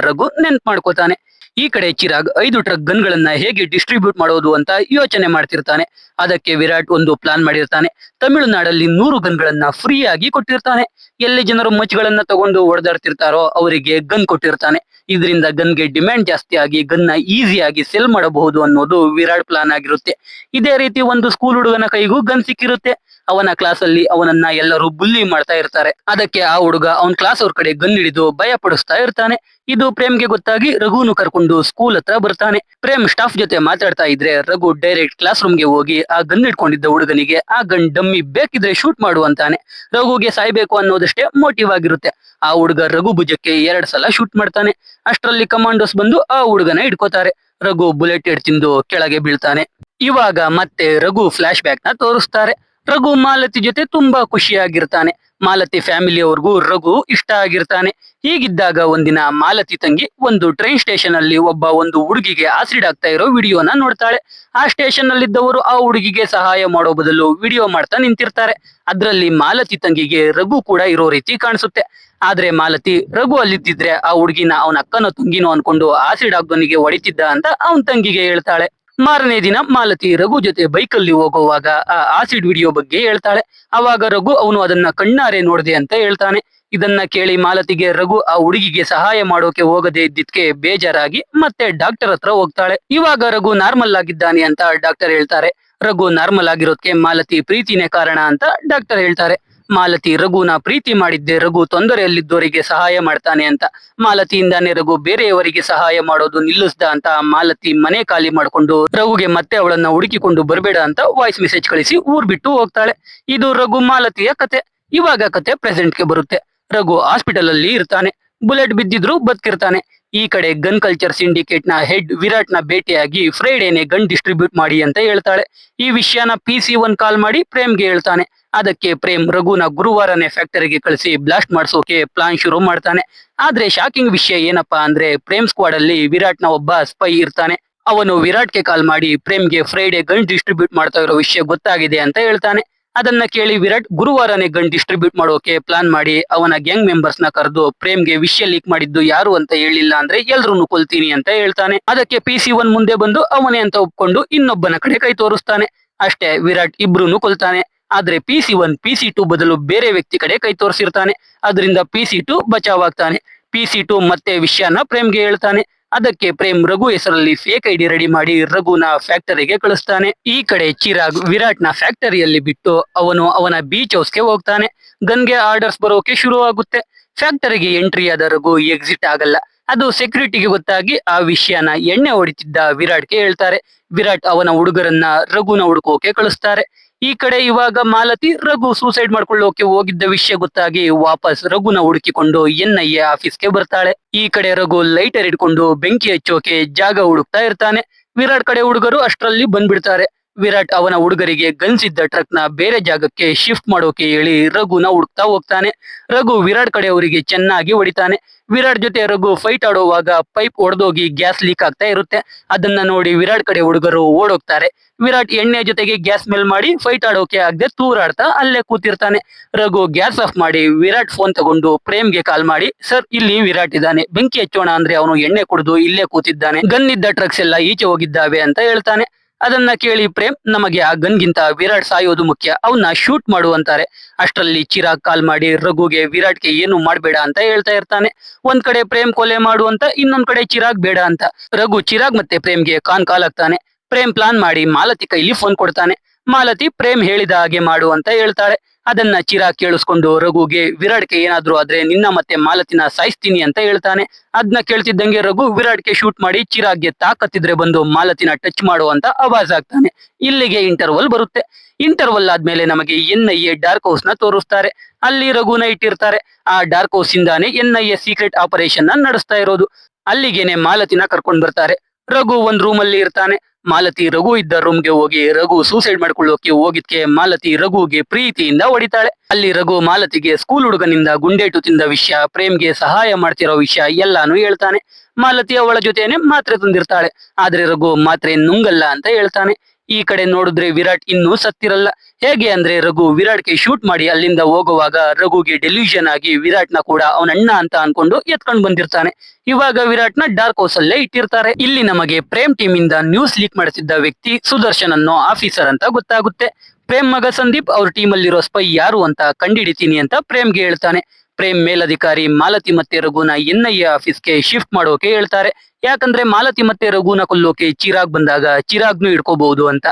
ರಘು ನೆನ್ಪ್ ಮಾಡ್ಕೋತಾನೆ. ಈ ಕಡೆ ಚಿರಾಗ್ 5 ಟ್ರಕ್ ಗನ್ಗಳನ್ನ ಹೇಗೆ ಡಿಸ್ಟ್ರಿಬ್ಯೂಟ್ ಮಾಡೋದು ಅಂತ ಯೋಚನೆ ಮಾಡ್ತಿರ್ತಾನೆ. ಅದಕ್ಕೆ ವಿರಾಟ್ ಒಂದು ಪ್ಲಾನ್ ಮಾಡಿರ್ತಾನೆ. ತಮಿಳುನಾಡಲ್ಲಿ 100 ಗನ್ಗಳನ್ನ ಫ್ರೀ ಆಗಿ ಕೊಟ್ಟಿರ್ತಾನೆ. ಎಲ್ಲಿ ಜನರು ಮಚ್ಗಳನ್ನ ತಗೊಂಡು ಹೊಡೆದಾಡ್ತಿರ್ತಾರೋ ಅವರಿಗೆ ಗನ್ ಕೊಟ್ಟಿರ್ತಾನೆ. ಇದರಿಂದ ಗನ್ಗೆ ಡಿಮ್ಯಾಂಡ್ ಜಾಸ್ತಿ ಆಗಿ ಗನ್ನ ಈಸಿಯಾಗಿ ಸೆಲ್ ಮಾಡಬಹುದು ಅನ್ನೋದು ವಿರಾಟ್ ಪ್ಲಾನ್ ಆಗಿರುತ್ತೆ. ಇದೇ ರೀತಿ ಒಂದು ಸ್ಕೂಲ್ ಹುಡುಗನ ಕೈಗೂ ಗನ್ ಸಿಕ್ಕಿರುತ್ತೆ. ಅವನ ಕ್ಲಾಸ್ ಅಲ್ಲಿ ಅವನನ್ನ ಎಲ್ಲರೂ ಬುಲ್ಲಿ ಮಾಡ್ತಾ ಇರ್ತಾರೆ. ಅದಕ್ಕೆ ಆ ಹುಡುಗ ಅವನ್ ಕ್ಲಾಸ್ ಅವ್ರ ಕಡೆ ಗನ್ ಹಿಡಿದು ಭಯ ಪಡಿಸ್ತಾ ಇರ್ತಾನೆ. ಇದು ಪ್ರೇಮ್ಗೆ ಗೊತ್ತಾಗಿ ರಘುನು ಕರ್ಕೊಂಡು ಸ್ಕೂಲ್ ಹತ್ರ ಬರ್ತಾನೆ. ಪ್ರೇಮ್ ಸ್ಟಾಫ್ ಜೊತೆ ಮಾತಾಡ್ತಾ ಇದ್ರೆ ರಘು ಡೈರೆಕ್ಟ್ ಕ್ಲಾಸ್ ರೂಮ್ಗೆ ಹೋಗಿ ಆ ಗನ್ ಇಟ್ಕೊಂಡಿದ್ದ ಹುಡುಗನಿಗೆ ಆ ಗನ್ ಡಮ್ಮಿ ಬೇಕಿದ್ರೆ ಶೂಟ್ ಮಾಡು ಅಂತಾನೆ. ರಘುಗೆ ಸಾಯ್ಬೇಕು ಅನ್ನೋದಷ್ಟೇ ಮೋಟಿವ್ ಆಗಿರುತ್ತೆ. ಆ ಹುಡುಗ ರಘು ಭುಜಕ್ಕೆ 2 ಸಲ ಶೂಟ್ ಮಾಡ್ತಾನೆ. ಅಷ್ಟರಲ್ಲಿ ಕಮಾಂಡೋಸ್ ಬಂದು ಆ ಹುಡುಗನ ಹಿಡ್ಕೋತಾರೆ. ರಘು ಬುಲೆಟ್ ಹೆಡ್ ತಿಂದು ಕೆಳಗೆ ಬೀಳ್ತಾನೆ. ಇವಾಗ ಮತ್ತೆ ರಘು ಫ್ಲಾಶ್ ಬ್ಯಾಕ್ ನ ತೋರಿಸ್ತಾರೆ. ರಘು ಮಾಲತಿ ಜೊತೆ ತುಂಬಾ ಖುಷಿಯಾಗಿರ್ತಾನೆ. ಮಾಲತಿ ಫ್ಯಾಮಿಲಿಯವ್ರಿಗೂ ರಘು ಇಷ್ಟ ಆಗಿರ್ತಾನೆ. ಹೀಗಿದ್ದಾಗ ಒಂದಿನ ಮಾಲತಿ ತಂಗಿ ಒಂದು ಟ್ರೈನ್ ಸ್ಟೇಷನ್ ಅಲ್ಲಿ ಒಂದು ಹುಡುಗಿಗೆ ಆಸಿಡ್ ಆಗ್ತಾ ಇರೋ ವಿಡಿಯೋನ ನೋಡ್ತಾಳೆ. ಆ ಸ್ಟೇಷನ್ ನಲ್ಲಿದ್ದವರು ಆ ಹುಡುಗಿಗೆ ಸಹಾಯ ಮಾಡೋ ಬದಲು ವಿಡಿಯೋ ಮಾಡ್ತಾ ನಿಂತಿರ್ತಾರೆ. ಅದ್ರಲ್ಲಿ ಮಾಲತಿ ತಂಗಿಗೆ ರಘು ಕೂಡ ಇರೋ ರೀತಿ ಕಾಣಿಸುತ್ತೆ. ಆದ್ರೆ ಮಾಲತಿ ರಘು ಅಲ್ಲಿದ್ದಿದ್ರೆ ಆ ಹುಡುಗಿನ ಅವನ ಅಕ್ಕನೋ ತಂಗಿನೋ ಅನ್ಕೊಂಡು ಆಸಿಡ್ ಆಗ್ದವನಿಗೆ ಹೊಡಿತಿದ್ದ ಅಂತ ಅವನ್ ತಂಗಿಗೆ ಹೇಳ್ತಾಳೆ. ಮಾರನೇ ದಿನ ಮಾಲತಿ ರಘು ಜೊತೆ ಬೈಕಲ್ಲಿ ಹೋಗುವಾಗ ಆ ಆಸಿಡ್ ವಿಡಿಯೋ ಬಗ್ಗೆ ಹೇಳ್ತಾಳೆ. ಅವಾಗ ರಘು ಅವನು ಅದನ್ನ ಕಣ್ಣಾರೆ ನೋಡ್ದೆ ಅಂತ ಹೇಳ್ತಾನೆ. ಇದನ್ನ ಕೇಳಿ ಮಾಲತಿಗೆ ರಘು ಆ ಹುಡುಗಿಗೆ ಸಹಾಯ ಮಾಡೋಕೆ ಹೋಗದೆ ಇದ್ದಿದ್ಕೆ ಬೇಜಾರಾಗಿ ಮತ್ತೆ ಡಾಕ್ಟರ್ ಹತ್ರ ಹೋಗ್ತಾಳೆ. ಇವಾಗ ರಘು ನಾರ್ಮಲ್ ಆಗಿದ್ದಾನೆ ಅಂತ ಡಾಕ್ಟರ್ ಹೇಳ್ತಾರೆ. ರಘು ನಾರ್ಮಲ್ ಆಗಿರೋದಕ್ಕೆ ಮಾಲತಿ ಪ್ರೀತಿನೇ ಕಾರಣ ಅಂತ ಡಾಕ್ಟರ್ ಹೇಳ್ತಾರೆ. ಮಾಲತಿ ರಘುನ ಪ್ರೀತಿ ಮಾಡಿದ್ದೆ ರಘು ತೊಂದರೆಯಲ್ಲಿದ್ದವರಿಗೆ ಸಹಾಯ ಮಾಡ್ತಾನೆ ಅಂತ. ಮಾಲತಿಯಿಂದಾನೇ ರಘು ಬೇರೆಯವರಿಗೆ ಸಹಾಯ ಮಾಡೋದು ನಿಲ್ಲಿಸ್ದ ಅಂತ ಮಾಲತಿ ಮನೆ ಖಾಲಿ ಮಾಡ್ಕೊಂಡು ರಘುಗೆ ಮತ್ತೆ ಅವಳನ್ನ ಹುಡುಕಿಕೊಂಡು ಬರಬೇಡ ಅಂತ ವಾಯ್ಸ್ ಮೆಸೇಜ್ ಕಳಿಸಿ ಊರ್ ಬಿಟ್ಟು ಹೋಗ್ತಾಳೆ. ಇದು ರಘು ಮಾಲತಿಯ ಕತೆ. ಇವಾಗ ಕತೆ ಪ್ರೆಸೆಂಟ್ಗೆ ಬರುತ್ತೆ. ರಘು ಹಾಸ್ಪಿಟಲ್ ಅಲ್ಲಿ ಇರ್ತಾನೆ. ಬುಲೆಟ್ ಬಿದ್ದಿದ್ರು ಬದುಕಿರ್ತಾನೆ. ಈ ಕಡೆ ಗನ್ ಕಲ್ಚರ್ ಸಿಂಡಿಕೇಟ್ ನ ಹೆಡ್ ವಿರಾಟ್ ನ ಭೇಟಿಯಾಗಿ ಫ್ರೈಡೇನೆ ಗನ್ ಡಿಸ್ಟ್ರಿಬ್ಯೂಟ್ ಮಾಡಿ ಅಂತ ಹೇಳ್ತಾಳೆ. ಈ ವಿಷಯನ PC1 ಕಾಲ್ ಮಾಡಿ ಪ್ರೇಮ್ಗೆ ಹೇಳ್ತಾನೆ. ಅದಕ್ಕೆ ಪ್ರೇಮ್ ರಘುನ ಗುರುವಾರನೇ ಫ್ಯಾಕ್ಟರಿಗೆ ಕಳಿಸಿ ಬ್ಲಾಸ್ಟ್ ಮಾಡಿಸೋಕೆ ಪ್ಲಾನ್ ಶುರು ಮಾಡ್ತಾನೆ. ಆದ್ರೆ ಶಾಕಿಂಗ್ ವಿಷಯ ಏನಪ್ಪಾ ಅಂದ್ರೆ ಪ್ರೇಮ್ ಸ್ಕ್ವಾಡ್ ಅಲ್ಲಿ ವಿರಾಟ್ ನ ಒಬ್ಬ ಸ್ಪೈ ಇರ್ತಾನೆ. ಅವನು ವಿರಾಟ್ಗೆ ಕಾಲ್ ಮಾಡಿ ಪ್ರೇಮ್ಗೆ ಫ್ರೈಡೆ ಗನ್ ಡಿಸ್ಟ್ರಿಬ್ಯೂಟ್ ಮಾಡ್ತಾ ಇರೋ ವಿಷಯ ಗೊತ್ತಾಗಿದೆ ಅಂತ ಹೇಳ್ತಾನೆ. ಅದನ್ನ ಕೇಳಿ ವಿರಾಟ್ ಗುರುವಾರನೇ ಗನ್ ಡಿಸ್ಟ್ರಿಬ್ಯೂಟ್ ಮಾಡೋಕೆ ಪ್ಲಾನ್ ಮಾಡಿ ಅವನ ಗ್ಯಾಂಗ್ ಮೆಂಬರ್ಸ್ ನ ಕರೆದು ಪ್ರೇಮ್ಗೆ ವಿಷಯ ಲೀಕ್ ಮಾಡಿದ್ದು ಯಾರು ಅಂತ ಹೇಳಿಲ್ಲ ಅಂದ್ರೆ ಎಲ್ರೂನು ಕೊಲ್ತೀನಿ ಅಂತ ಹೇಳ್ತಾನೆ. ಅದಕ್ಕೆ PC1 ಮುಂದೆ ಬಂದು ಅವನೇ ಅಂತ ಒಪ್ಕೊಂಡು ಇನ್ನೊಬ್ಬನ ಕಡೆ ಕೈ ತೋರಿಸ್ತಾನೆ. ಅಷ್ಟೇ, ವಿರಾಟ್ ಇಬ್ರುನು ಕೊಲ್ತಾನೆ. ಆದ್ರೆ PC1 PC2 ಬದಲು ಬೇರೆ ವ್ಯಕ್ತಿ ಕಡೆ ಕೈ ತೋರಿಸಿರ್ತಾನೆ. ಅದರಿಂದ PC2 ಬಚಾವಾಗ್ತಾನೆ. PC2 ಮತ್ತೆ ವಿಷಯನ ಪ್ರೇಮ್ಗೆ ಹೇಳ್ತಾನೆ. ಅದಕ್ಕೆ ಪ್ರೇಮ್ ರಘು ಹೆಸರಲ್ಲಿ ಫೇಕ್ ID ರೆಡಿ ಮಾಡಿ ರಘುನ ಫ್ಯಾಕ್ಟರಿಗೆ ಕಳಿಸ್ತಾನೆ. ಈ ಕಡೆ ಚಿರಾಗ್ ವಿರಾಟ್ ನ ಫ್ಯಾಕ್ಟರಿಯಲ್ಲಿ ಬಿಟ್ಟು ಅವನು ಅವನ ಬೀಚ್ ಹೌಸ್ಗೆ ಹೋಗ್ತಾನೆ. ಗನ್ಗೆ ಆರ್ಡರ್ಸ್ ಬರೋಕೆ ಶುರು ಆಗುತ್ತೆ. ಫ್ಯಾಕ್ಟರಿಗೆ ಎಂಟ್ರಿ ಆದ ರಘು ಎಕ್ಸಿಟ್ ಆಗಲ್ಲ. ಅದು ಸೆಕ್ಯೂರಿಟಿಗೆ ಗೊತ್ತಾಗಿ ಆ ವಿಷಯನ ಎಣ್ಣೆ ಹೊಡಿತಿದ್ದ ವಿರಾಟ್ಗೆ ಹೇಳ್ತಾರೆ. ವಿರಾಟ್ ಅವನ ಹುಡುಗರನ್ನ ರಘುನ ಹುಡುಕೋಕೆ ಕಳಿಸ್ತಾರೆ. ಈ ಕಡೆ ಇವಾಗ ಮಾಲತಿ ರಘು ಸೂಸೈಡ್ ಮಾಡ್ಕೊಳ್ಳೋಕೆ ಹೋಗಿದ್ದ ವಿಷಯ ಗೊತ್ತಾಗಿ ವಾಪಸ್ ರಘುನ ಹುಡುಕಿಕೊಂಡು NIA ಆಫೀಸ್ಗೆ ಬರ್ತಾಳೆ. ಈ ಕಡೆ ರಘು ಲೈಟರ್ ಇಟ್ಕೊಂಡು ಬೆಂಕಿ ಹಚ್ಚೋಕೆ ಜಾಗ ಹುಡುಕ್ತಾ ಇರ್ತಾನೆ. ವಿರಾಟ್ ಕಡೆ ಹುಡುಗರು ಅಷ್ಟರಲ್ಲಿ ಬಂದ್ಬಿಡ್ತಾರೆ. ವಿರಾಟ್ ಅವನ ಹುಡುಗರಿಗೆ ಗನ್ಸ್ ಇದ್ದ ಟ್ರಕ್ ನ ಬೇರೆ ಜಾಗಕ್ಕೆ ಶಿಫ್ಟ್ ಮಾಡೋಕೆ ಹೇಳಿ ರಘುನ ಹುಡುಕ್ತಾ ಹೋಗ್ತಾನೆ. ರಘು ವಿರಾಟ್ ಕಡೆ ಅವರಿಗೆ ಚೆನ್ನಾಗಿ ಹೊಡಿತಾನೆ. ವಿರಾಟ್ ಜೊತೆ ರಘು ಫೈಟ್ ಆಡುವಾಗ ಪೈಪ್ ಒಡೆದೋಗಿ ಗ್ಯಾಸ್ ಲೀಕ್ ಆಗ್ತಾ ಇರುತ್ತೆ. ಅದನ್ನ ನೋಡಿ ವಿರಾಟ್ ಕಡೆ ಹುಡುಗರು ಓಡೋಗ್ತಾರೆ. ವಿರಾಟ್ ಎಣ್ಣೆ ಜೊತೆಗೆ ಗ್ಯಾಸ್ ಮೇಲ್ ಮಾಡಿ ಫೈಟ್ ಆಡೋಕೆ ಆಗದೆ ತೂರಾಡ್ತಾ ಅಲ್ಲೇ ಕೂತಿರ್ತಾನೆ. ರಘು ಗ್ಯಾಸ್ ಆಫ್ ಮಾಡಿ ವಿರಾಟ್ ಫೋನ್ ತಗೊಂಡು ಪ್ರೇಮ್ಗೆ ಕಾಲ್ ಮಾಡಿ, ಸರ್ ಇಲ್ಲಿ ವಿರಾಟ್ ಇದ್ದಾನೆ, ಬೆಂಕಿ ಹಚ್ಚೋಣ ಅಂದ್ರೆ ಅವನು ಎಣ್ಣೆ ಕುಡಿದು ಇಲ್ಲೇ ಕೂತಿದ್ದಾನೆ, ಗನ್ ಇದ್ದ ಟ್ರಕ್ಸ್ ಎಲ್ಲ ಈಚೆ ಹೋಗಿದ್ದಾವೆ ಅಂತ ಹೇಳ್ತಾನೆ. ಅದನ್ನ ಕೇಳಿ ಪ್ರೇಮ್, ನಮಗೆ ಆ ಗನ್ಗಿಂತ ವಿರಾಟ್ ಸಾಯೋದು ಮುಖ್ಯ, ಅವನ್ನ ಶೂಟ್ ಮಾಡು ಅಂತಾರೆ. ಅಷ್ಟರಲ್ಲಿ ಚಿರಾಗ್ ಕಾಲ್ ಮಾಡಿ ರಘುಗೆ ವಿರಾಟ್ಗೆ ಏನು ಮಾಡ್ಬೇಡ ಅಂತ ಹೇಳ್ತಾ ಇರ್ತಾನೆ. ಒಂದ್ ಕಡೆ ಪ್ರೇಮ್ ಕೊಲೆ ಮಾಡು ಅಂತ, ಇನ್ನೊಂದ್ ಕಡೆ ಚಿರಾಗ್ ಬೇಡ ಅಂತ. ರಘು ಚಿರಾಗ್ ಮತ್ತೆ ಪ್ರೇಮ್ಗೆ ಕಾಲ್ ಆಗ್ತಾನೆ. ಪ್ರೇಮ್ ಪ್ಲಾನ್ ಮಾಡಿ ಮಾಲತಿ ಕೈಲಿ ಫೋನ್ ಕೊಡ್ತಾನೆ. ಮಾಲತಿ ಪ್ರೇಮ್ ಹೇಳಿದ ಹಾಗೆ ಮಾಡು ಅಂತ ಹೇಳ್ತಾಳೆ. ಅದನ್ನ ಚಿರಾಗ್ ಕೇಳಿಸ್ಕೊಂಡು ರಘುಗೆ ವಿರಾಟ್ಗೆ ಏನಾದ್ರು ಆದ್ರೆ ನಿನ್ನ ಮತ್ತೆ ಮಾಲತಿನ ಸಾಯಿಸ್ತೀನಿ ಅಂತ ಹೇಳ್ತಾನೆ. ಅದನ್ನ ಕೇಳ್ತಿದ್ದಂಗೆ ರಘು ವಿರಾಟ್ಗೆ ಶೂಟ್ ಮಾಡಿ ಚಿರಾಗ್ಗೆ ತಾಕತ್ತಿದ್ರೆ ಬಂದು ಮಾಲತಿನ ಟಚ್ ಮಾಡು ಅಂತ ಆವಾಜ್ ಆಗ್ತಾನೆ. ಇಲ್ಲಿಗೆ ಇಂಟರ್ವಲ್ ಬರುತ್ತೆ. ಇಂಟರ್ವಲ್ ಆದ್ಮೇಲೆ ನಮಗೆ NIA ಡಾರ್ಕ್ ಹೌಸ್ ನ ತೋರಿಸ್ತಾರೆ. ಅಲ್ಲಿ ರಘುನ ಇಟ್ಟಿರ್ತಾರೆ. ಆ ಡಾರ್ಕ್ ಹೌಸ್ ಇಂದಾನೆ NIA ಸೀಕ್ರೆಟ್ ಆಪರೇಷನ್ ನ ನಡೆಸ್ತಾ ಇರೋದು. ಅಲ್ಲಿಗೇನೆ ಮಾಲತಿನ ಕರ್ಕೊಂಡ್ ಬರ್ತಾರೆ. ರಘು ಒಂದ್ ರೂಮ್ ಅಲ್ಲಿ ಇರ್ತಾನೆ. ಮಾಲತಿ ರಘು ಇದ್ದ ರೂಮ್ಗೆ ಹೋಗಿ ರಘು ಸೂಸೈಡ್ ಮಾಡ್ಕೊಳ್ಳೋಕೆ ಹೋಗಿದ್ಕೆ ಮಾಲತಿ ರಘುಗೆ ಪ್ರೀತಿಯಿಂದ ಹೊಡಿತಾಳೆ. ಅಲ್ಲಿ ರಘು ಮಾಲತಿಗೆ ಸ್ಕೂಲ್ ಹುಡುಗನಿಂದ ಗುಂಡೇಟು ತಿಂದ ವಿಷಯ, ಪ್ರೇಮ್ಗೆ ಸಹಾಯ ಮಾಡ್ತಿರೋ ವಿಷಯ ಎಲ್ಲಾನು ಹೇಳ್ತಾನೆ. ಮಾಲತಿ ಅವಳ ಜೊತೆನೆ ಮಾತ್ರೆ ತಂದಿರ್ತಾಳೆ. ಆದ್ರೆ ರಘು ಮಾತ್ರೆ ನುಂಗಲ್ಲ ಅಂತ ಹೇಳ್ತಾನೆ. ಈ ಕಡೆ ನೋಡಿದ್ರೆ ವಿರಾಟ್ ಇನ್ನೂ ಸತ್ತಿರಲ್ಲ. ಹೇಗೆ ಅಂದ್ರೆ ರಘು ವಿರಾಟ್ಗೆ ಶೂಟ್ ಮಾಡಿ ಅಲ್ಲಿಂದ ಹೋಗುವಾಗ ರಘುಗೆ ಡೆಲ್ಯೂಷನ್ ಆಗಿ ವಿರಾಟ್ನ ಕೂಡ ಅವನ ಅಣ್ಣ ಅಂತ ಅನ್ಕೊಂಡು ಎತ್ಕೊಂಡ್ ಬಂದಿರ್ತಾನೆ. ಇವಾಗ ವಿರಾಟ್ನ ಡಾರ್ಕ್ ಹೌಸ್ ಅಲ್ಲೇ ಇಟ್ಟಿರ್ತಾರೆ. ಇಲ್ಲಿ ನಮಗೆ ಪ್ರೇಮ್ ಟೀಮ್ ಇಂದ ನ್ಯೂಸ್ ಲೀಕ್ ಮಾಡಿಸಿದ್ದ ವ್ಯಕ್ತಿ ಸುದರ್ಶನ್ ಅನ್ನೋ ಆಫೀಸರ್ ಅಂತ ಗೊತ್ತಾಗುತ್ತೆ. ಪ್ರೇಮ್ ಮಗ ಸಂದೀಪ್ ಅವ್ರ ಟೀಮ್ ಅಲ್ಲಿರೋ ಸ್ಪೈ ಯಾರು ಅಂತ ಕಂಡಿಡಿತೀನಿ ಅಂತ ಪ್ರೇಮ್ಗೆ ಹೇಳ್ತಾನೆ. ಪ್ರೇಮ್ ಮೇಲಧಿಕಾರಿ ಮಾಲತಿ ಮತ್ತೆ ರಘುನ NIA ಆಫೀಸ್ಗೆ ಶಿಫ್ಟ್ ಮಾಡೋಕೆ ಹೇಳ್ತಾರೆ. ಯಾಕಂದ್ರೆ ಮಾಲತಿ ಮತ್ತೆ ರಘುನ ಕೊಲ್ಲೋಕೆ ಚಿರಾಗ್ ಬಂದಾಗ ಚಿರಾಗ್ನು ಹಿಡ್ಕೋಬಹುದು ಅಂತ.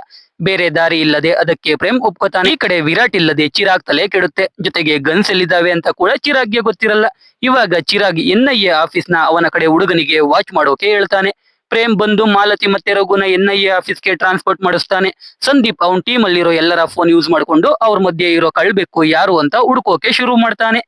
ಬೇರೆ ದಾರಿ ಇಲ್ಲದೆ ಅದಕ್ಕೆ ಪ್ರೇಮ್ ಒಪ್ಕೋತಾನೆ. ಈ ಕಡೆ ವಿರಾಟ್ ಇಲ್ಲದೆ ಚಿರಾಗ್ ತಲೆ ಕೆಡುತ್ತೆ. ಜೊತೆಗೆ ಗನ್ಸ್ ಎಲ್ಲಿದ್ದಾವೆ ಅಂತ ಕೂಡ ಚಿರಾಗ್ಗೆ ಗೊತ್ತಿರಲ್ಲ. ಇವಾಗ ಚಿರಾಗ್ NIA ಆಫೀಸ್ನ ಅವನ ಕಡೆ ಹುಡುಗನಿಗೆ ವಾಚ್ ಮಾಡೋಕೆ ಹೇಳ್ತಾನೆ. ಪ್ರೇಮ್ ಬಂದು ಮಾಲತಿ ಮತ್ತೆ ರಘುನ NIA ಆಫೀಸ್ಗೆ ಟ್ರಾನ್ಸ್ಪೋರ್ಟ್ ಮಾಡಿಸ್ತಾನೆ. ಸಂದೀಪ್ ಅವನ್ ಟೀಮ್ ಅಲ್ಲಿರೋ ಎಲ್ಲರ ಫೋನ್ ಯೂಸ್ ಮಾಡ್ಕೊಂಡು ಅವ್ರ ಮಧ್ಯೆ ಇರೋ ಕಳ್ಬೇಕು ಯಾರು ಅಂತ ಹುಡುಕೋಕೆ ಶುರು ಮಾಡ್ತಾನೆ.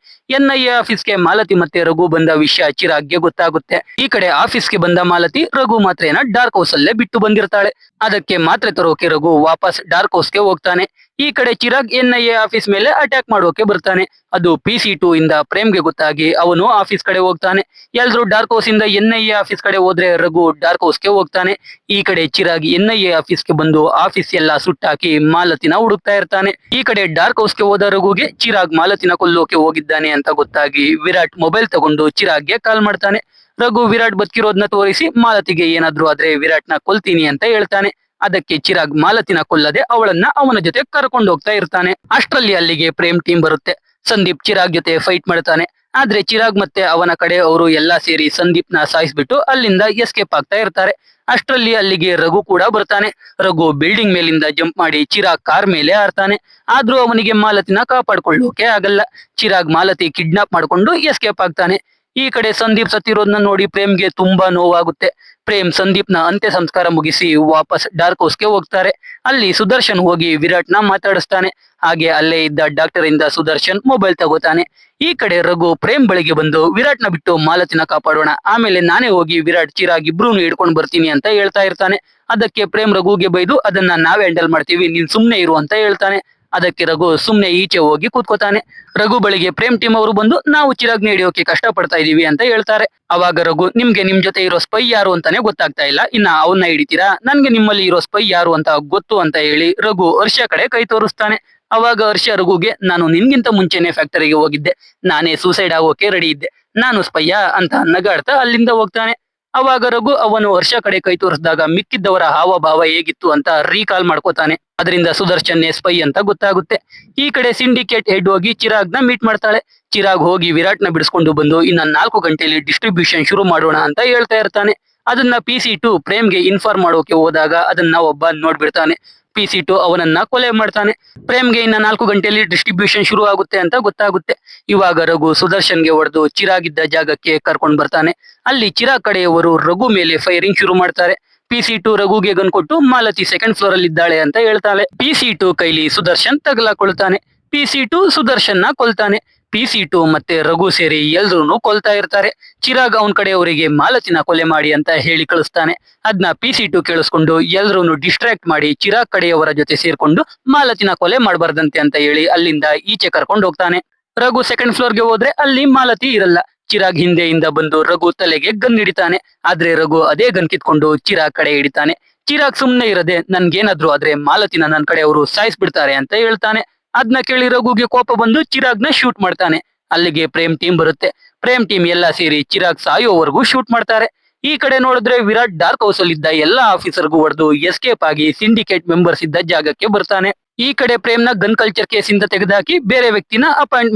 NIA ಆಫೀಸ್ಗೆ ಮಾಲತಿ ಮತ್ತೆ ರಘು ಬಂದ ವಿಷಯ ಚಿರಾಗ್ಗೆ ಗೊತ್ತಾಗುತ್ತೆ. ಈ ಕಡೆ ಆಫೀಸ್ಗೆ ಬಂದ ಮಾಲತಿ ರಘು ಮಾತ್ರೆನ ಡಾರ್ಕ್ ಹೌಸ್ ಅಲ್ಲೇ ಬಿಟ್ಟು ಬಂದಿರ್ತಾಳೆ. ಅದಕ್ಕೆ ಮಾತ್ರೆ ತರೋಕೆ ರಘು ವಾಪಸ್ ಡಾರ್ಕ್ ಹೌಸ್ಗೆ ಹೋಗ್ತಾನೆ. ಈ ಕಡೆ ಚಿರಾಗ್ NIA ಆಫೀಸ್ ಮೇಲೆ ಅಟ್ಯಾಕ್ ಮಾಡೋಕೆ ಬರ್ತಾನೆ. ಅದು PC2 ಇಂದ ಪ್ರೇಮ್ಗೆ ಗೊತ್ತಾಗಿ ಅವನು ಆಫೀಸ್ ಕಡೆ ಹೋಗ್ತಾನೆ. ಎಲ್ರು ಡಾರ್ಕ್ ಹೌಸ್ ಇಂದ NIA ಆಫೀಸ್ ಕಡೆ ಹೋದ್ರೆ ರಘು ಡಾರ್ಕ್ ಹೌಸ್ಗೆ ಹೋಗ್ತಾನೆ. ಈ ಕಡೆ ಚಿರಾಗ್ NIA ಆಫೀಸ್ಗೆ ಬಂದು ಆಫೀಸ್ ಎಲ್ಲ ಸುಟ್ಟಾಕಿ ಮಾಲತಿನ ಹುಡುಕ್ತಾ ಇರ್ತಾನೆ. ಈ ಕಡೆ ಡಾರ್ಕ್ ಹೌಸ್ಗೆ ಹೋದ ರಘುಗೆ ಚಿರಾಗ್ ಮಾಲತಿನ ಕೊಲ್ಲೋಕೆ ಹೋಗಿದ್ದಾನೆ ಅಂತ ಗೊತ್ತಾಗಿ ವಿರಾಟ್ ಮೊಬೈಲ್ ತಗೊಂಡು ಚಿರಾಗ್ಗೆ ಕಾಲ್ ಮಾಡ್ತಾನೆ. ರಘು ವಿರಾಟ್ ಬದುಕಿರೋದನ್ನ ತೋರಿಸಿ ಮಾಲತಿಗೆ ಏನಾದ್ರೂ ಆದ್ರೆ ವಿರಾಟ್ನ ಕೊಲ್ತೀನಿ ಅಂತ ಹೇಳ್ತಾನೆ. ಅದಕ್ಕೆ ಚಿರಾಗ್ ಮಾಲತಿನ ಕೊಲ್ಲದೆ ಅವಳನ್ನ ಅವನ ಜೊತೆ ಕರ್ಕೊಂಡು ಹೋಗ್ತಾ ಇರ್ತಾನೆ. ಅಷ್ಟ್ರಲ್ಲಿ ಅಲ್ಲಿಗೆ ಪ್ರೇಮ್ ಟೀಮ್ ಬರುತ್ತೆ. ಸಂದೀಪ್ ಚಿರಾಗ್ ಜೊತೆ ಫೈಟ್ ಮಾಡ್ತಾನೆ. ಆದ್ರೆ ಚಿರಾಗ್ ಮತ್ತೆ ಅವನ ಕಡೆ ಅವರು ಎಲ್ಲಾ ಸೇರಿ ಸಂದೀಪ್ನ ಸಾಯಿಸ್ಬಿಟ್ಟು ಅಲ್ಲಿಂದ ಎಸ್ಕೇಪ್ ಆಗ್ತಾ ಇರ್ತಾರೆ. ಅಷ್ಟ್ರಲ್ಲಿ ಅಲ್ಲಿಗೆ ರಘು ಕೂಡ ಬರ್ತಾನೆ. ರಘು ಬಿಲ್ಡಿಂಗ್ ಮೇಲಿಂದ ಜಂಪ್ ಮಾಡಿ ಚಿರಾಗ್ ಕಾರ್ ಮೇಲೆ ಹಾರ್ತಾನೆ. ಆದ್ರೂ ಅವನಿಗೆ ಮಾಲತಿನ ಕಾಪಾಡ್ಕೊಳ್ಳೋಕೆ ಆಗಲ್ಲ. ಚಿರಾಗ್ ಮಾಲತಿ ಕಿಡ್ನಾಪ್ ಮಾಡ್ಕೊಂಡು ಎಸ್ಕೇಪ್ ಆಗ್ತಾನೆ. ಈ ಕಡೆ ಸಂದೀಪ್ ಸತ್ತಿರೋದನ್ನ ನೋಡಿ ಪ್ರೇಮ್ಗೆ ತುಂಬಾ ನೋವಾಗುತ್ತೆ. ಪ್ರೇಮ್ ಸಂದೀಪ್ನ ಅಂತ್ಯ ಸಂಸ್ಕಾರ ಮುಗಿಸಿ ವಾಪಸ್ ಡಾರ್ಕ್ ಹೌಸ್ಗೆ ಹೋಗ್ತಾರೆ. ಅಲ್ಲಿ ಸುದರ್ಶನ್ ಹೋಗಿ ವಿರಾಟ್ನ ಮಾತಾಡಿಸ್ತಾನೆ. ಹಾಗೆ ಅಲ್ಲೇ ಇದ್ದ ಡಾಕ್ಟರ್ ಇಂದ ಸುದರ್ಶನ್ ಮೊಬೈಲ್ ತಗೋತಾನೆ. ಈ ಕಡೆ ರಘು ಪ್ರೇಮ್ ಬಳಿಗೆ ಬಂದು ವಿರಾಟ್ನ ಬಿಟ್ಟು ಮಾಲತಿನ ಕಾಪಾಡೋಣ, ಆಮೇಲೆ ನಾನೇ ಹೋಗಿ ವಿರಾಟ್ ಚಿರಾಗ್ ಇಬ್ರೂನು ಹಿಡ್ಕೊಂಡು ಬರ್ತೀನಿ ಅಂತ ಹೇಳ್ತಾ ಇರ್ತಾನೆ. ಅದಕ್ಕೆ ಪ್ರೇಮ್ ರಘುಗೆ ಬೈದು ಅದನ್ನ ನಾವೇ ಹ್ಯಾಂಡಲ್ ಮಾಡ್ತೀವಿ, ನೀನ್ ಸುಮ್ನೆ ಇರು ಅಂತ ಹೇಳ್ತಾನೆ. ಅದಕ್ಕೆ ರಘು ಸುಮ್ನೆ ಈಚೆ ಹೋಗಿ ಕೂತ್ಕೋತಾನೆ. ರಘು ಬಳಿಗೆ ಪ್ರೇಮ್ ಟೀಮ್ ಅವರು ಬಂದು ನಾವು ಚಿರಾಗ್ನ ಹಿಡಿಯೋಕೆ ಕಷ್ಟ ಪಡ್ತಾ ಇದೀವಿ ಅಂತ ಹೇಳ್ತಾರೆ. ಅವಾಗ ರಘು ನಿಮ್ಗೆ ನಿಮ್ ಜೊತೆ ಇರೋ ಸ್ಪೈ ಯಾರು ಅಂತಾನೆ ಗೊತ್ತಾಗ್ತಾ ಇಲ್ಲ, ಇನ್ನ ಅವನ್ನ ಹಿಡಿತೀರಾ? ನನ್ಗೆ ನಿಮ್ಮಲ್ಲಿ ಇರೋ ಸ್ಪೈ ಯಾರು ಅಂತ ಗೊತ್ತು ಅಂತ ಹೇಳಿ ರಘು ಹರ್ಷ ಕಡೆ ಕೈ ತೋರಿಸ್ತಾನೆ. ಅವಾಗ ಹರ್ಷ ರಘುಗೆ ನಾನು ನಿನ್ಗಿಂತ ಮುಂಚೆನೆ ಫ್ಯಾಕ್ಟರಿಗೆ ಹೋಗಿದ್ದೆ, ನಾನೇ ಸೂಸೈಡ್ ಆಗೋಕೆ ರೆಡಿ ಇದ್ದೆ, ನಾನು ಸ್ಪೈಯ ಅಂತ ನಗಾಡ್ತಾ ಅಲ್ಲಿಂದ ಹೋಗ್ತಾನೆ. ಅವಾಗ ರಘು ಅವನು ಹರ್ಷ ಕಡೆ ಕೈ ತೋರಿಸಿದಾಗ ಮಿಕ್ಕಿದ್ದವರ ಹಾವಭಾವ ಹೇಗಿತ್ತು ಅಂತ ರೀಕಾಲ್ ಮಾಡ್ಕೋತಾನೆ. ಅದರಿಂದ ಸುದರ್ಶನ್ ಸ್ಪೈ ಅಂತ ಗೊತ್ತಾಗುತ್ತೆ. ಈ ಕಡೆ ಸಿಂಡಿಕೇಟ್ ಹೆಡ್ ಹೋಗಿ ಚಿರಾಗ್ನ ಮೀಟ್ ಮಾಡ್ತಾಳೆ. ಚಿರಾಗ್ ಹೋಗಿ ವಿರಾಟ್ನ ಬಿಡಿಸ್ಕೊಂಡು ಬಂದು ಇನ್ನ 4 ಗಂಟೆಯಲ್ಲಿ ಡಿಸ್ಟ್ರಿಬ್ಯೂಷನ್ ಶುರು ಮಾಡೋಣ ಅಂತ ಹೇಳ್ತಾ ಇರ್ತಾನೆ. ಅದನ್ನ PC2 ಪ್ರೇಮ್ಗೆ ಇನ್ಫಾರ್ಮ್ ಮಾಡೋಕೆ ಹೋದಾಗ ಅದನ್ನ ಒಬ್ಬ ನೋಡ್ಬಿಡ್ತಾನೆ. PC2 ಅವನನ್ನ ಕೊಲೆ ಮಾಡ್ತಾನೆ. ಪ್ರೇಮ್ಗೆ ಇನ್ನ 4 ಗಂಟೆಯಲ್ಲಿ ಡಿಸ್ಟ್ರಿಬ್ಯೂಷನ್ ಶುರು ಆಗುತ್ತೆ ಅಂತ ಗೊತ್ತಾಗುತ್ತೆ. ಇವಾಗ ರಘು ಸುದರ್ಶನ್ಗೆ ಹೊಡೆದು ಚಿರಾಗಿದ್ದ ಜಾಗಕ್ಕೆ ಕರ್ಕೊಂಡ್ ಬರ್ತಾನೆ. ಅಲ್ಲಿ ಚಿರಾಗ್ ಕಡೆಯವರು ರಘು ಮೇಲೆ ಫೈರಿಂಗ್ ಶುರು ಮಾಡ್ತಾರೆ. PC2 ರಘುಗೆ ಗನ್ ಕೊಟ್ಟು ಮಾಲತಿ ಸೆಕೆಂಡ್ ಫ್ಲೋರ್ ಅಲ್ಲಿ ಇದ್ದಾಳೆ ಅಂತ ಹೇಳ್ತಾಳೆ. PC2 ಕೈಲಿ ಸುದರ್ಶನ್ ತಗಲಾಕೊಳ್ತಾನೆ. PC2 ಸುದರ್ಶನ್ನ ಕೊಲ್ತಾನೆ. PC2 ಮತ್ತೆ ರಘು ಸೇರಿ ಎಲ್ರೂ ಕೊಲ್ತಾ ಇರ್ತಾರೆ. ಚಿರಾಗ್ ಅವನ್ ಕಡೆಯವರಿಗೆ ಮಾಲತಿನ ಕೊಲೆ ಮಾಡಿ ಅಂತ ಹೇಳಿ ಕಳಿಸ್ತಾನೆ. ಅದನ್ನ PC2 ಕೇಳಿಸ್ಕೊಂಡು ಎಲ್ರೂ ಡಿಸ್ಟ್ರಾಕ್ಟ್ ಮಾಡಿ ಚಿರಾಗ್ ಕಡೆಯವರ ಜೊತೆ ಸೇರ್ಕೊಂಡು ಮಾಲತಿನ ಕೊಲೆ ಮಾಡಬಾರ್ದಂತೆ ಅಂತ ಹೇಳಿ ಅಲ್ಲಿಂದ ಈಚೆ ಕರ್ಕೊಂಡು ಹೋಗ್ತಾನೆ. ರಘು ಸೆಕೆಂಡ್ ಫ್ಲೋರ್ಗೆ ಹೋದ್ರೆ ಅಲ್ಲಿ ಮಾಲತಿ ಇರಲ್ಲ. ಚಿರಾಗ್ ಹಿಂದೆಯಿಂದ ಬಂದು ರಘು ತಲೆಗೆ ಗನ್ ಹಿಡಿತಾನೆ. ಆದ್ರೆ ರಘು ಅದೇ ಗನ್ ಕಿತ್ಕೊಂಡು ಚಿರಾಗ್ ಕಡೆ ಹಿಡಿತಾನೆ. ಚಿರಾಗ್ ಸುಮ್ನೆ ಇರದೆ ನನ್ಗೇನಾದ್ರು ಆದ್ರೆ ಮಾಲತಿನ ನನ್ ಕಡೆಯವರು ಸಾಯಿಸ್ಬಿಡ್ತಾರೆ ಅಂತ ಹೇಳ್ತಾನೆ. ಅದನ್ನ ಕೇಳಿ ರಘುಗೆ ಕೋಪ ಬಂದು ಚಿರಾಗ್ನ ಶೂಟ್ ಮಾಡ್ತಾನೆ. ಅಲ್ಲಿಗೆ ಪ್ರೇಮ್ ಟೀಮ್ ಬರುತ್ತೆ. ಪ್ರೇಮ್ ಟೀಮ್ ಎಲ್ಲಾ ಸೇರಿ ಚಿರಾಗ್ ಸಾಯೋವರೆಗೂ ಶೂಟ್ ಮಾಡ್ತಾರೆ. ಈ ಕಡೆ ನೋಡಿದ್ರೆ ವಿರಾಟ್ ಡಾರ್ಕ್ ಹೌಸ್ ಅಲ್ಲಿ ಇದ್ದ ಎಲ್ಲಾ ಆಫೀಸರ್ಗೂ ಹೊಡೆದು ಎಸ್ಕೇಪ್ ಆಗಿ ಸಿಂಡಿಕೇಟ್ ಮೆಂಬರ್ಸ್ ಇದ್ದ ಜಾಗಕ್ಕೆ ಬರ್ತಾನೆ. ಈ ಕಡೆ ಪ್ರೇಮ್ನ ಗನ್ ಕಲ್ಚರ್ ಕೇಸ್ ಇಂದ ತೆಗೆದುಹಾಕಿ ಬೇರೆ ವ್ಯಕ್ತಿನ ಅಪಾಯಿಂಟ್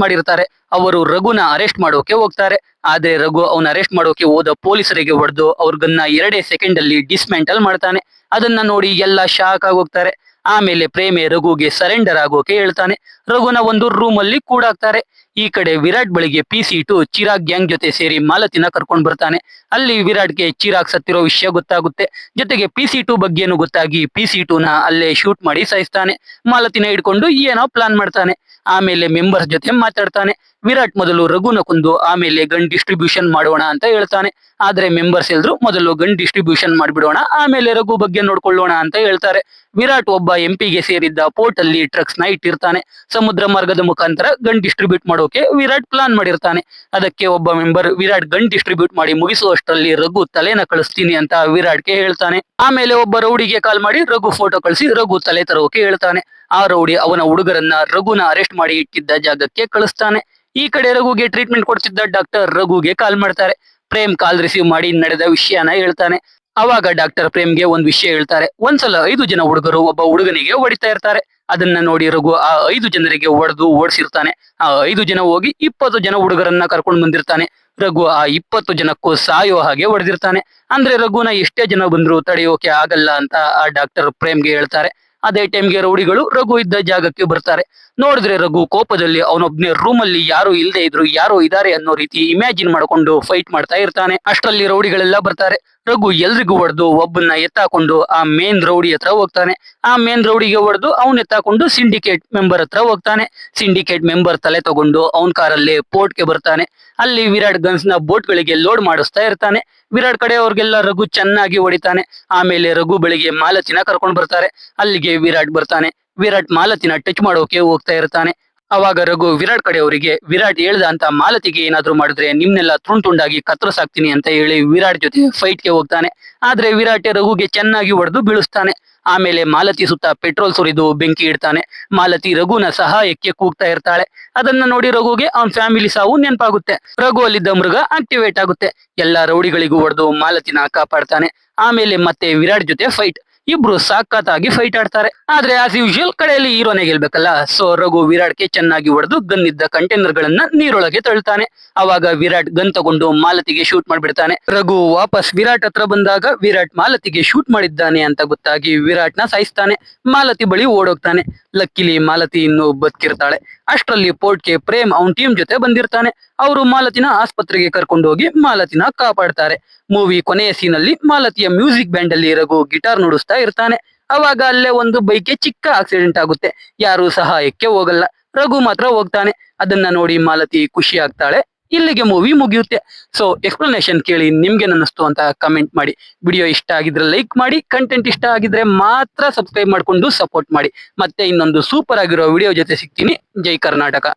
ಮಾಡಿರ್ತಾರೆ. ಅವರು ರಘುನ ಅರೆಸ್ಟ್ ಮಾಡೋಕೆ ಹೋಗ್ತಾರೆ. ಆದ್ರೆ ರಘು ಅವನ ಅರೆಸ್ಟ್ ಮಾಡೋಕೆ ಹೋದ ಪೊಲೀಸರಿಗೆ ಹೊಡೆದು ಅವ್ರ ಗನ್ನ 2 ಸೆಕೆಂಡ್ ಅಲ್ಲಿ ಡಿಸ್ಮೆಂಟಲ್ ಮಾಡ್ತಾನೆ. ಅದನ್ನ ನೋಡಿ ಎಲ್ಲ ಶಾಕ್ ಆಗೋಗ್ತಾರೆ. ಆಮೇಲೆ ಪ್ರೇಮೆ ರಘುಗೆ ಸರೆಂಡರ್ ಆಗೋಕೆ ಹೇಳ್ತಾನೆ. ರಘುನ ಒಂದು ರೂಮ್ ಅಲ್ಲಿ ಕೂಡಾಕ್ತಾರೆ. ಈ ಕಡೆ ವಿರಾಟ್ ಬಳಿಗೆ PC2 ಚಿರಾಗ್ ಗ್ಯಾಂಗ್ ಜೊತೆ ಸೇರಿ ಮಾಲತಿನ ಕರ್ಕೊಂಡ್ ಬರ್ತಾನೆ. ಅಲ್ಲಿ ವಿರಾಟ್ಗೆ ಚಿರಾಗ್ ಸತ್ತಿರೋ ವಿಷಯ ಗೊತ್ತಾಗುತ್ತೆ. ಜೊತೆಗೆ PC2 ಬಗ್ಗೆನೂ ಗೊತ್ತಾಗಿ PC2ನ ಅಲ್ಲೇ ಶೂಟ್ ಮಾಡಿ ಸಾಯಿಸ್ತಾನೆ. ಮಾಲತಿನ ಹಿಡ್ಕೊಂಡು ಏನೋ ಪ್ಲಾನ್ ಮಾಡ್ತಾನೆ. ಆಮೇಲೆ ಮೆಂಬರ್ಸ್ ಜೊತೆ ಮಾತಾಡ್ತಾನೆ. ವಿರಾಟ್ ಮೊದಲು ರಘುನ ಕೊಂದು ಆಮೇಲೆ ಗನ್ ಡಿಸ್ಟ್ರಿಬ್ಯೂಷನ್ ಮಾಡೋಣ ಅಂತ ಹೇಳ್ತಾನೆ. ಆದ್ರೆ ಮೆಂಬರ್ಸ್ ಎಲ್ರು ಮೊದಲು ಗನ್ ಡಿಸ್ಟ್ರಿಬ್ಯೂಷನ್ ಮಾಡ್ಬಿಡೋಣ, ಆಮೇಲೆ ರಘು ಬಗ್ಗೆ ನೋಡ್ಕೊಳ್ಳೋಣ ಅಂತ ಹೇಳ್ತಾರೆ. ವಿರಾಟ್ ಒಬ್ಬ ಎಂಪಿಗೆ ಸೇರಿದ್ದ ಪೋರ್ಟ್ ಅಲ್ಲಿ ಡ್ರಗ್ಸ್ ನ ಇಟ್ಟಿರ್ತಾನೆ. ಸಮುದ್ರ ಮಾರ್ಗದ ಮುಖಾಂತರ ಗನ್ ಡಿಸ್ಟ್ರಿಬ್ಯೂಟ್ ಮಾಡೋಕೆ ವಿರಾಟ್ ಪ್ಲಾನ್ ಮಾಡಿರ್ತಾನೆ. ಅದಕ್ಕೆ ಒಬ್ಬ ಮೆಂಬರ್ ವಿರಾಟ್ ಗನ್ ಡಿಸ್ಟ್ರಿಬ್ಯೂಟ್ ಮಾಡಿ ಮುಗಿಸುವಷ್ಟರಲ್ಲಿ ರಘು ತಲೆನ ಕಳಿಸ್ತೀನಿ ಅಂತ ವಿರಾಟ್ಗೆ ಹೇಳ್ತಾನೆ. ಆಮೇಲೆ ಒಬ್ಬ ರೌಡಿಗೆ ಕಾಲ್ ಮಾಡಿ ರಘು ಫೋಟೋ ಕಳಿಸಿ ರಘು ತಲೆ ತರೋಕೆ ಹೇಳ್ತಾನೆ. ಆ ರೌಡಿ ಅವನ ಹುಡುಗರನ್ನ ರಘುನ ಅರೆಸ್ಟ್ ಮಾಡಿ ಇಟ್ಟಿದ್ದ ಜಾಗಕ್ಕೆ ಕಳಿಸ್ತಾನೆ. ಈ ಕಡೆ ರಘುಗೆ ಟ್ರೀಟ್ಮೆಂಟ್ ಕೊಡ್ತಿದ್ದ ಡಾಕ್ಟರ್ ರಘುಗೆ ಕಾಲ್ ಮಾಡ್ತಾರೆ. ಪ್ರೇಮ್ ಕಾಲ್ ರಿಸೀವ್ ಮಾಡಿ ನಡೆದ ವಿಷಯನ ಹೇಳ್ತಾನೆ. ಅವಾಗ ಡಾಕ್ಟರ್ ಪ್ರೇಮ್ಗೆ ಒಂದ್ ವಿಷಯ ಹೇಳ್ತಾರೆ. ಒಂದ್ಸಲ 5 ಜನ ಹುಡುಗರು ಒಬ್ಬ ಹುಡುಗನಿಗೆ ಹೊಡಿತಾ ಇರ್ತಾರೆ. ಅದನ್ನ ನೋಡಿ ರಘು ಆ 5 ಜನರಿಗೆ ಹೊಡೆದು ಓಡಿಸಿರ್ತಾನೆ. ಆ 5 ಜನ ಹೋಗಿ 20 ಜನ ಹುಡುಗರನ್ನ ಕರ್ಕೊಂಡು ಬಂದಿರ್ತಾನೆ. ರಘು ಆ 20 ಜನಕ್ಕೂ ಸಾಯೋ ಹಾಗೆ ಹೊಡೆದಿರ್ತಾನೆ. ಅಂದ್ರೆ ರಘುನ ಎಷ್ಟೇ ಜನ ಬಂದ್ರು ತಡೆಯೋಕೆ ಆಗಲ್ಲ ಅಂತ ಆ ಡಾಕ್ಟರ್ ಪ್ರೇಮ್ಗೆ ಹೇಳ್ತಾರೆ. ಅದೇ ಟೈಮ್ಗೆ ರೌಡಿಗಳು ರಘು ಇದ್ದ ಜಾಗಕ್ಕೆ ಬರ್ತಾರೆ. ನೋಡಿದ್ರೆ ರಘು ಕೋಪದಲ್ಲಿ ಅವನೊಬ್ನೇ ರೂಮ್ ಅಲ್ಲಿ ಯಾರು ಇಲ್ಲದೆ ಇದ್ರು ಯಾರೋ ಇದಾರೆ ಅನ್ನೋ ರೀತಿ ಇಮ್ಯಾಜಿನ್ ಮಾಡ್ಕೊಂಡು ಫೈಟ್ ಮಾಡ್ತಾ ಇರ್ತಾನೆ. ಅಷ್ಟರಲ್ಲಿ ರೌಡಿಗಳೆಲ್ಲ ಬರ್ತಾರೆ. ರಘು ಎಲ್ರಿಗೂ ಹೊಡೆದು ಒಬ್ಬನ್ನ ಎತ್ತಾಕೊಂಡು ಆ ಮೇನ್ ರೌಡಿ ಹತ್ರ ಹೋಗ್ತಾನೆ. ಆ ಮೇನ್ ರೌಡಿಗೆ ಹೊಡೆದು ಅವನ್ ಎತ್ತಾಕೊಂಡು ಸಿಂಡಿಕೇಟ್ ಮೆಂಬರ್ ಹತ್ರ ಹೋಗ್ತಾನೆ. ಸಿಂಡಿಕೇಟ್ ಮೆಂಬರ್ ತಲೆ ತಗೊಂಡು ಅವನ್ ಕಾರಲ್ಲೇ ಪೋರ್ಟ್ಗೆ ಬರ್ತಾನೆ. ಅಲ್ಲಿ ವಿರಾಟ್ ಗನ್ಸ್ ನ ಬೋಟ್ ಗಳಿಗೆ ಲೋಡ್ ಮಾಡಿಸ್ತಾ ಇರ್ತಾನೆ. ವಿರಾಟ್ ಕಡೆ ಅವ್ರಿಗೆಲ್ಲ ರಘು ಚೆನ್ನಾಗಿ ಹೊಡಿತಾನೆ. ಆಮೇಲೆ ರಘು ಬಳಿಗೆ ಮಾಲತಿನ ಕರ್ಕೊಂಡು ಬರ್ತಾರೆ. ಅಲ್ಲಿಗೆ ವಿರಾಟ್ ಬರ್ತಾನೆ. ವಿರಾಟ್ ಮಾಲತಿನ ಟಚ್ ಮಾಡೋಕೆ ಹೋಗ್ತಾ ಇರ್ತಾನೆ. ಅವಾಗ ರಘು ವಿರಾಟ್ ಕಡೆ ಅವರಿಗೆ ವಿರಾಟ್ ಹೇಳ್ದ ಅಂತ ಮಾಲತಿಗೆ ಏನಾದ್ರು ಮಾಡಿದ್ರೆ ನಿಮ್ನೆಲ್ಲ ತುಂಡಾಗಿ ಕತ್ತರಿಸಾಕ್ತೀನಿ ಅಂತ ಹೇಳಿ ವಿರಾಟ್ ಜೊತೆ ಫೈಟ್ಗೆ ಹೋಗ್ತಾನೆ. ಆದ್ರೆ ವಿರಾಟ್ ರಘುಗೆ ಚೆನ್ನಾಗಿ ಹೊಡೆದು ಬೀಳಿಸ್ತಾನೆ. ಆಮೇಲೆ ಮಾಲತಿ ಸುತ್ತ ಪೆಟ್ರೋಲ್ ಸುರಿದು ಬೆಂಕಿ ಇಡ್ತಾನೆ. ಮಾಲತಿ ರಘುನ ಸಹಾಯಕ್ಕೆ ಕೂಗ್ತಾ ಇರ್ತಾಳೆ. ಅದನ್ನ ನೋಡಿ ರಘುಗೆ ಅವನ್ ಫ್ಯಾಮಿಲಿ ಸಾವು ನೆನಪಾಗುತ್ತೆ. ರಘು ಅಲ್ಲಿದ್ದ ಮೃಗ ಆಕ್ಟಿವೇಟ್ ಆಗುತ್ತೆ. ಎಲ್ಲಾ ರೌಡಿಗಳಿಗೂ ಹೊಡೆದು ಮಾಲತಿನ ಕಾಪಾಡ್ತಾನೆ. ಆಮೇಲೆ ಮತ್ತೆ ವಿರಾಟ್ ಜೊತೆ ಫೈಟ್. ಇಬ್ರು ಸಾಕತ್ತಾಗಿ ಫೈಟ್ ಆಡ್ತಾರೆ. ಆದ್ರೆ ಆಸ್ ಯೂಶುವಲ್ ಕಡೆಯಲ್ಲಿ ಹೀರೋನೇ ಗೆಲ್ಬೇಕಲ್ಲ. ಸೊ ರಘು ವಿರಾಟ್ಗೆ ಚೆನ್ನಾಗಿ ಹೊಡೆದು ಗನ್ ಇದ್ದ ಕಂಟೈನರ್ ಗಳನ್ನ ನೀರೊಳಗೆ ತಳ್ತಾನೆ. ಅವಾಗ ವಿರಾಟ್ ಗನ್ ತಗೊಂಡು ಮಾಲತಿಗೆ ಶೂಟ್ ಮಾಡ್ಬಿಡ್ತಾನೆ. ರಘು ವಾಪಸ್ ವಿರಾಟ್ ಹತ್ರ ಬಂದಾಗ ವಿರಾಟ್ ಮಾಲತಿಗೆ ಶೂಟ್ ಮಾಡಿದ್ದಾನೆ ಅಂತ ಗೊತ್ತಾಗಿ ವಿರಾಟ್ ನ ಸಾಯಿಸ್ತಾನೆ. ಮಾಲತಿ ಬಳಿ ಓಡೋಗ್ತಾನೆ. ಲಕ್ಕಿಲಿ ಮಾಲತಿ ಇನ್ನು ಬದುಕಿರ್ತಾಳೆ. ಅಷ್ಟರಲ್ಲಿ ಪೋರ್ಟ್ಗೆ ಪ್ರೇಮ್ ಅವನ್ ಟೀಮ್ ಜೊತೆ ಬಂದಿರ್ತಾನೆ. ಅವರು ಮಾಲತಿನ ಆಸ್ಪತ್ರೆಗೆ ಕರ್ಕೊಂಡು ಹೋಗಿ ಮಾಲತಿನ ಕಾಪಾಡ್ತಾರೆ. ಮೂವಿ ಕೊನೆಯ ಸೀನಲ್ಲಿ ಮಾಲತಿಯ ಮ್ಯೂಸಿಕ್ ಬ್ಯಾಂಡ್ ಅಲ್ಲಿ ರಘು ಗಿಟಾರ್ ನುಡಿಸ್ತಾ ಇರ್ತಾನೆ. ಅವಾಗ ಅಲ್ಲೇ ಒಂದು ಬೈಕ್ಗೆ ಚಿಕ್ಕ ಆಕ್ಸಿಡೆಂಟ್ ಆಗುತ್ತೆ. ಯಾರು ಸಹಾಯಕ್ಕೆ ಹೋಗಲ್ಲ. ರಘು ಮಾತ್ರ ಹೋಗ್ತಾನೆ. ಅದನ್ನ ನೋಡಿ ಮಾಲತಿ ಖುಷಿ ಆಗ್ತಾಳೆ. ಇಲ್ಲಿಗೆ ಮೂವಿ ಮುಗಿಯುತ್ತೆ. ಸೊ ಎಕ್ಸ್ಪ್ಲನೇಷನ್ ಕೇಳಿ ನಿಮ್ಗೆ ಅನ್ನಿಸ್ತು ಅಂತ ಕಮೆಂಟ್ ಮಾಡಿ. ವಿಡಿಯೋ ಇಷ್ಟ ಆಗಿದ್ರೆ ಲೈಕ್ ಮಾಡಿ. ಕಂಟೆಂಟ್ ಇಷ್ಟ ಆಗಿದ್ರೆ ಮಾತ್ರ ಸಬ್ಸ್ಕ್ರೈಬ್ ಮಾಡ್ಕೊಂಡು ಸಪೋರ್ಟ್ ಮಾಡಿ. ಮತ್ತೆ ಇನ್ನೊಂದು ಸೂಪರ್ ಆಗಿರೋ ವಿಡಿಯೋ ಜೊತೆ ಸಿಗ್ತೀನಿ. ಜೈ ಕರ್ನಾಟಕ.